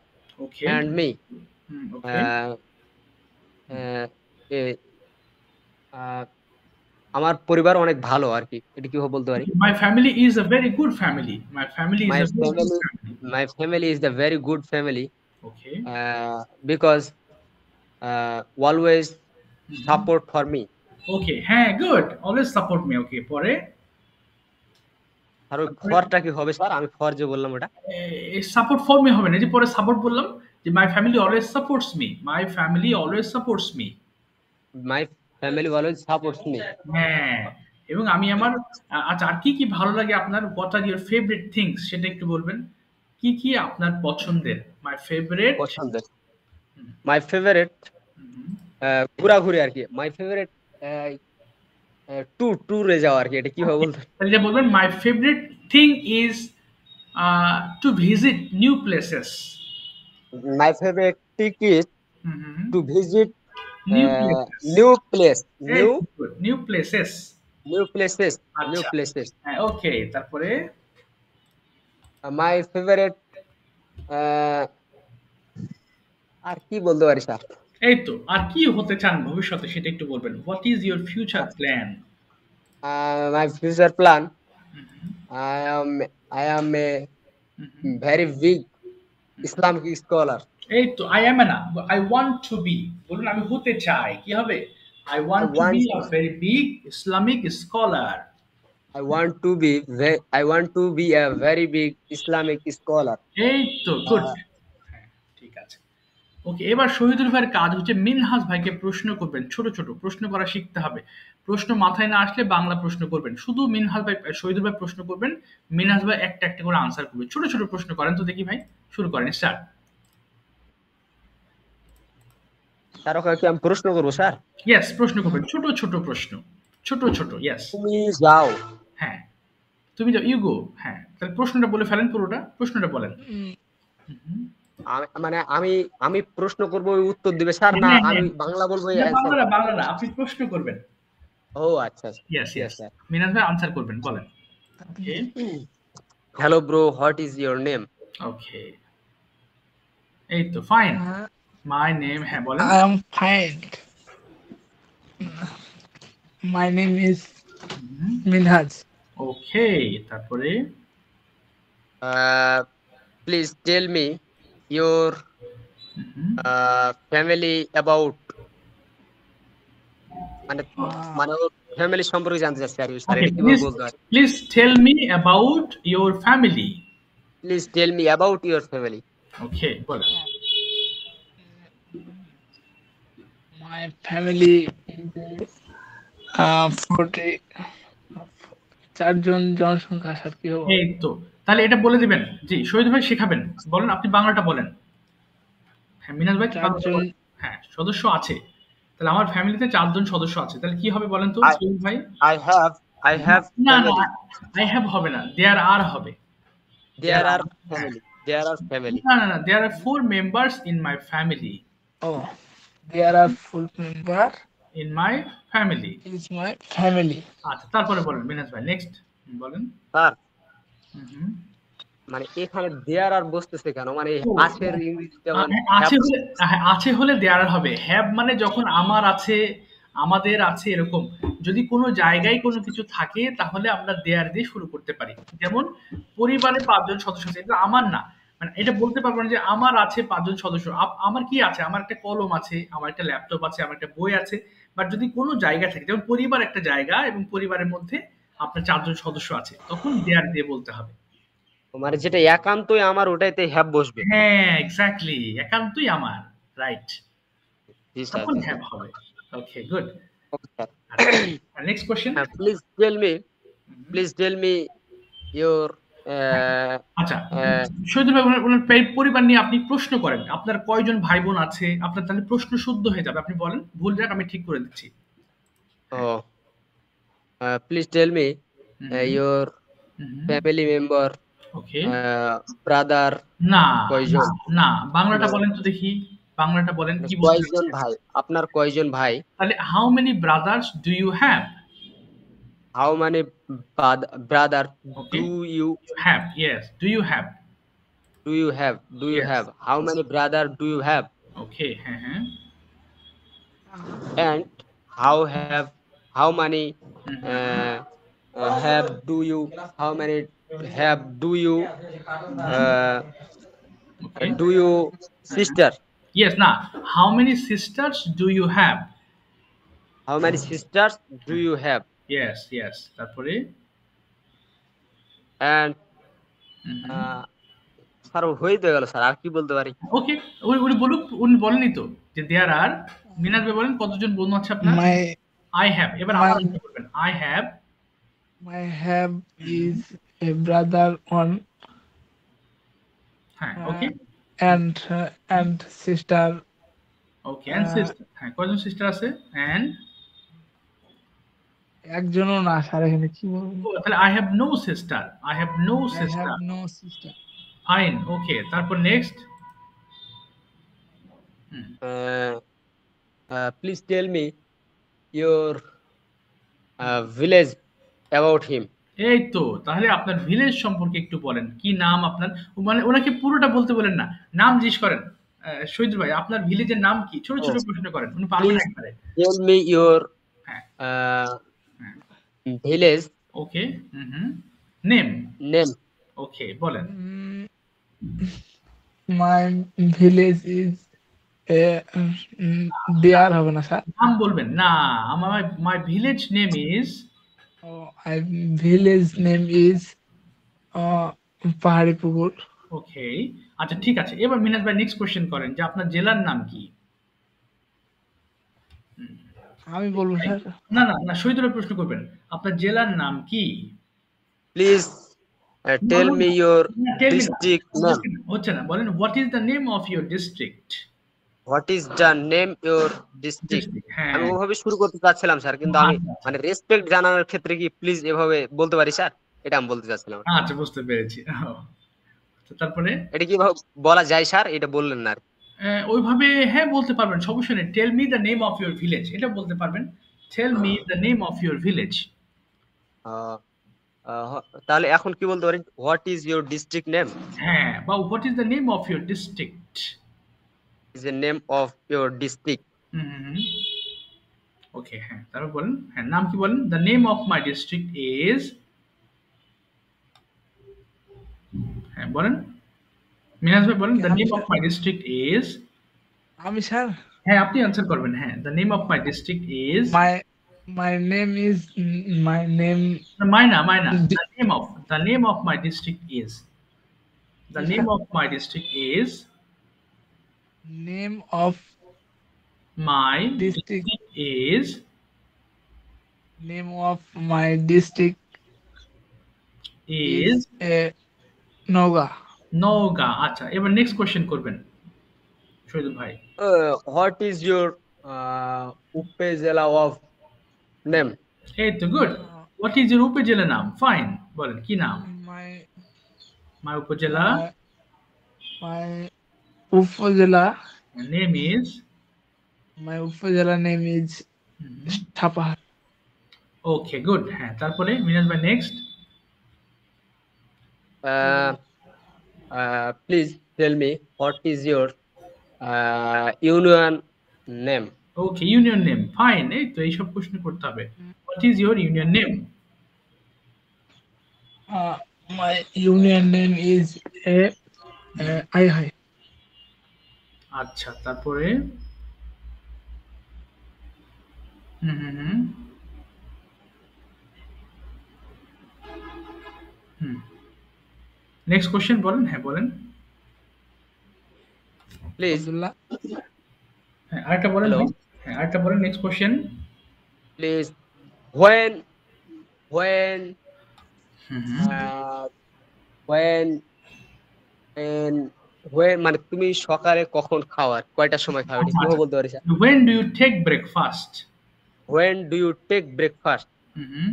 okay, and me. Okay. আমার পরিবার অনেক ভালো আর কি, এটা কিভাবে বলতে পারি? My family is a very good family. My family is a very good family. Okay. Because always support for me. Okay, হ্যাঁ, good. Always support me. Okay, পরে আর ওই ফরটা কি হবে স্যার? আমি ফর যে বললাম ওটা সাপোর্ট ফর মি হবে না, যে পরে সাপোর্ট বললাম যে my family always supports me. My family always supports me. My family always supports me. হ্যাঁ, এবং আমি আমার আচ্ছা, আর কি কি ভালো লাগে আপনার? What are your favorite things সেটা একটু বলবেন। কি কি আপনার পছন্দের? My favorite ঘোরাঘুরি আর কি। My favorite ট্যুরে যাওয়া আর কি, এটা কিভাবে বলতে? তাহলে যে বলবেন my favorite thing is to visit new places. My favorite thing is to visit new places. Okay, তারপরে my favorite আর কি বলতে পারি স্যার? এই তো, আর কি হতে চান ভবিষ্যতে সেটা একটু বলবেন। What is your future plan? My future plan, I am a very big Islamic scholar. এই তো, I am না, I want to be বলুন, আমি হতে চাই, কি হবে? I want to be a very big Islamic scholar. I want to be a very big Islamic scholar. এই তো গুড। হ্যাঁ ঠিক আছে। ওকে, এবার শহীদুল ভাইয়ের কাজ হচ্ছে মিনহাজ ভাইকে প্রশ্ন করবেন, ছোট ছোট প্রশ্ন করা শিখতে হবে। প্রশ্ন মাথায় না আসলে বাংলা প্রশ্ন করবেন, শুধু মিনহাজ ভাই শহীদুল ভাই প্রশ্ন করবেন, মিনহাজ ভাই একটা একটা করে আনসার করবে। ছোট ছোট প্রশ্ন করেন তো দেখি ভাই, শুরু করেন, স্টার্ট। স্যার ওকে কি আমি প্রশ্ন করবো স্যার? ইয়েস, প্রশ্ন করবেন, ছোট ছোট প্রশ্ন, ছোট ছোট। ইয়েস, তুমি যাও। হ্যাঁ তুমি যাও, ইউ গো। হ্যাঁ তাহলে প্রশ্নটা বলে ফেলেন, পুরোটা প্রশ্নটা বলেন। মানে আমি প্রশ্ন করবো, ওই উত্তর দিবে স্যার, না হ্যাঁ, আমি হ্যাঁ। বাংলা বলবো? না, বাংলা না, বাংলা না, আপনি প্রশ্ন করবেন। ও আচ্ছা ইয়েস ঠিক ইয়েস, আছে স্যার। মিনাজ ভাই আনসার করবেন, বলেন। Okay hello bro, what is your name? Okay, এই তো ফাইন। মাই নেম, হ্যাঁ বলেন। I am fine. My name is Minhaj. Okay, তারপরে please tell me your family about, মানে মানে ওর ফ্যামিলি সম্পর্কে জানতে চাচ্ছি আর কি স্যার, এটা কিভাবে বলতে হয়? Please tell me about your family. Please tell me about your family. Okay বলেন। My family is 40 চারজন জনসংখ্যা স্যার, কি হবে? এই তো, তাহলে এটা বলে দিবেন। জি শহীদ ভাই শেখাবেন, বলেন আপনি বাংলাটা বলেন। হ্যাঁ মিনাজ ভাই বাংলাটা বলেন। হ্যাঁ সদস্য আছে, তাহলে আমার ফ্যামিলিতে 4 জন সদস্য আছে, তাহলে কি হবে বলেন তো শহীদ ভাই? I have না না, family. আই হ্যাভ হবে না, দেয়ার আর হবে। There are family. না না না, দেয়ার আর 4 members in my family. Oh, there are full member in my family. is my family. আচ্ছা তারপরে বলেন মিনাজ ভাই, নেক্সট বলেন। স্যার হুম, মানে এখানে দেয়ার আর বসতেছে কেন? মানে আছের ইংরেজি যেমন আছে হলে, আছে হলে দেয়ার হবে। হ্যাভ মানে যখন আমার আছে, আমাদের আছে, এরকম যদি কোনো জায়গায় কোনো কিছু থাকে তাহলে আমরা দেয়ার দিয়ে শুরু করতে পারি। যেমন পরিবারে 5 জন সদস্য আছে, এটা আমার না, মানে এটা বলতে পারবো না যে আমার আছে 5 জন সদস্য। আমার কি আছে? আমার একটা কলম আছে, আমার একটা ল্যাপটপ আছে, আমার একটা বই আছে। বাট যদি কোনো জায়গা থাকে, যেমন পরিবার একটা জায়গা এবং পরিবারের মধ্যে আপনার 4 জন সদস্য আছে, তখন দেয়ার দিয়ে বলতে হবে। মানে যেটা একান্তই আমার ওটাইতে হ্যাভ বসবে। হ্যাঁ এক্স্যাক্টলি, একান্তই আমার, রাইট, জি স্যার। তখন হ্যাভ হবে। Okay good. Okay sir. Next question. Please tell me your আচ্ছা শহীদুল ভাই, ওনার পরিবার নিয়ে আপনি প্রশ্ন করেন, আপনার কয়জন ভাই বোন আছে, আপনার তাহলে প্রশ্ন শুদ্ধ হয়ে যাবে। আপনি বলেন, ভুল যাক আমি ঠিক করে দিচ্ছি। Please tell me your family member, okay brother না কয়জন? না, বাংলাটা বলেন তো দেখি, বাংলাটা বলেন কি বলতে কয়জন ভাই? আপনার কয়জন ভাই? তাহলে how many brothers do you have? How many brother Okay. do you have? Yes, do you have? Yes. How many brother do you have? Okay, হ্যাঁ। And how many have do you Okay. do you sister? Yes, না, how many sisters do you have? How many sisters do you have? Yes, yes, তারপরে And sir হয়ে গেল sir, আর কি বলতে পারি? ওকে, উনি বলুক, উনি বলেনই তো যে দেয়ার আর। মিনাজ ভাই বলেন কতজন বন্ধু আছে আপনার? আই হ্যাভ, এবার আমার আনসার করবেন। I have, My have is a brother one. হ্যাঁ okay, and sister. Okay and sister, হ্যাঁ কয়জন সিস্টার আছে? এন্ড একজনও না স্যার, এখানে কি বলবো? তাহলে I have no sister, I have no I sister. have no sister. Fine, okay তারপর next. Please tell me your village about him. এই তো, তাহলে আপনার ভিলেজ সম্পর্কে একটু বলেন, কি নাম আপনার? মানে ওনাকে পুরোটা বলতে বলেন না, নাম জিজ্ঞেস করেন। শহীদ ভাই আপনার ভিলেজের নাম কি? ছোট ছোট প্রশ্ন করেন, উনি পারবেন একবারে। Tell me your হ্যাঁ village ওকে, নেম, name. ওকে বলেন। My village is এ দেয়ার হবে না স্যার। নাম বলবেন না। আমার মাই ভিলেজ নেম ইজ। ও I village name is Pahari Pukur. ওকে, আচ্ছা ঠিক আছে। এবার মিনাজ ভাই নেক্সট কোশ্চেন করেন যে আপনার জেলার নাম কি? আমি বলবো স্যার। না না না, শহীদুলের প্রশ্ন করবেন। আপনার জেলার নাম কি? প্লিজ টেল বলুন মি না। ইয়োর টেল মি না, ডিস্ট্রিক্ট নেম। হচ্ছে না, বলেন what is the name of your district. What is the name your district. District, আমি হ্যাঁ। ওভাবে শুরু করতে চাচ্ছিলাম স্যার, কিন্তু আমি আচ্ছা আচ্ছা মানে রেসপেক্ট জানানোর ক্ষেত্রে কি প্লিজ এভাবে বলতে পারি স্যার? এটা আমি বলতে চাচ্ছিলাম। আচ্ছা, বুঝতে পেরেছি। তো তারপরে এটা কিভাবে বলা যায় স্যার? এটা বললেন না আর কি। ওইভাবে হ্যাঁ বলতে পারবেন, সমস্যা নেই। Tell me the name of your village, এটা বলতে পারবেন। Tell me the name of your village. আহ, তাহলে এখন কি বলতে পারি? What is your district name? হ্যাঁ, বা what is the name of your district. Is the name of your district. Hmm hmm hmm. Okay, হ্যাঁ তারপর বলেন, হ্যাঁ নাম কি বলেন? The name of my district is. হ্যাঁ বলেন, মিনাজ ভাই বলেন, দ্য আমি name of sir, my district is. আমি স্যার হ্যাঁ আপনি অ্যান্সার করবেন, হ্যাঁ the name of my district is. My my name is my name Maina Maina, the name of my district is. The name sir of my district is. Name of my district district is. Name of my district is is a Naogaon. Naogaon. আচ্ছা, এবার next question করবেন শহীদুল ভাই। What is your উপজেলা of name? এই তো good. What is your উপজেলা নাম? Fine, বলেন কি নাম? মাই মাই উপজেলা মাই মাই উপজেলা নেম ইজ। মাই উপজেলা name is Sapahar. Okay good, হ্যাঁ তারপরে মিনাজ ভাই next. Please tell me what is your union name? Okay, union name, fine. এই তো এইসব প্রশ্ন করতে হবে। What is your union name? My union name is Aihai. আচ্ছা তারপরে হুম হুম হুম হুম নেক্সট কোশ্চেন বলেন, হ্যাঁ বলেন। প্লিজ। আব্দুল্লাহ। হ্যাঁ আরেকটা বলেন হ্যালো। ভাই। হ্যাঁ আরেকটা বলেন, next question. Please when when hmm hmm when when when মানে তুমি সকালে কখন খাও আর কয়টার সময় খাও? এটা কিভাবে আচ্ছা, বলতে পারি sir? when do you take breakfast? when do you take breakfast? হুম হুম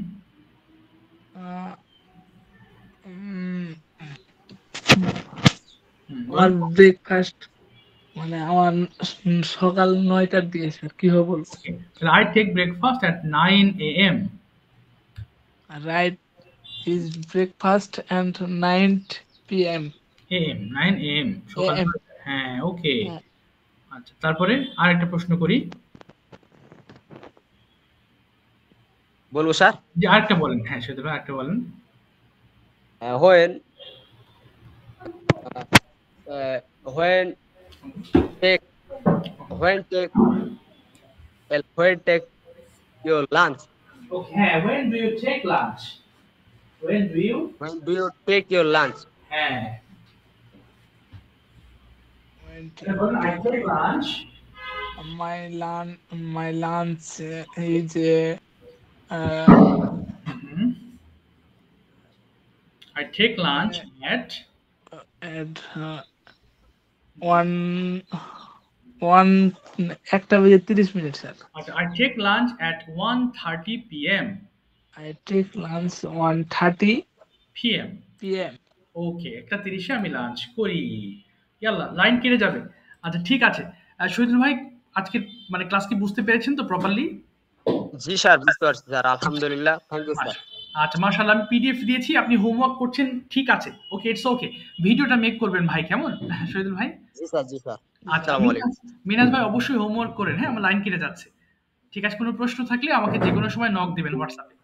আমার বলেন। ব্রেকফাস্ট মানে আমার সকাল 9টার দিকে স্যার, কিভাবে বলবো? I take breakfast at 9 a.m. Right is breakfast and 9 p.m. AM 9 AM সকাল am 9টা। হ্যাঁ ওকে। হ্যাঁ। আচ্ছা তারপরে আরেকটা প্রশ্ন করি। বলবো স্যার? যে আরেকটা বলেন, হ্যাঁ সেটা আরেকটা বলেন। when when take take when take your lunch? Okay, হ্যাঁ when do you take lunch? When do you? When do you take your lunch? হ্যাঁ When do এটা you বলেন, I take take lunch. my lunch is Mhm. I take lunch at at one one 1:30 sir. I take lunch at 1:30 p.m. I take lunch 1:30 p.m. p.m. ওকে, 1:30 আমি lunch করি। ইয়াল্লা, line কেটে যাবে। আচ্ছা ঠিক আছে। শহীদুল ভাই, আজকে মানে ক্লাস কি বুঝতে পেরেছেন তো প্রপারলি? জি স্যার, বুঝতে পারছি স্যার, আলহামদুলিল্লাহ, থ্যাংক ইউ স্যার। আচ্ছা মাশাআল্লাহ, আমি পিডিএফ দিয়েছি, আপনি হোমওয়ার্ক করছেন, ঠিক আছে। ওকে, ইটস ওকে। ভিডিওটা মেক করবেন ভাই, কেমন শহীদুল ভাই? জি স্যার, জি স্যার। আচ্ছা আসসালামু আলাইকুম। মিনাজ ভাই অবশ্যই হোমওয়ার্ক করেন, হ্যাঁ আমার লাইন কেটে যাচ্ছে। ঠিক আছে, কোনো প্রশ্ন থাকলে আমাকে যে কোনো সময় নক দিবেন হোয়াটসঅ্যাপে।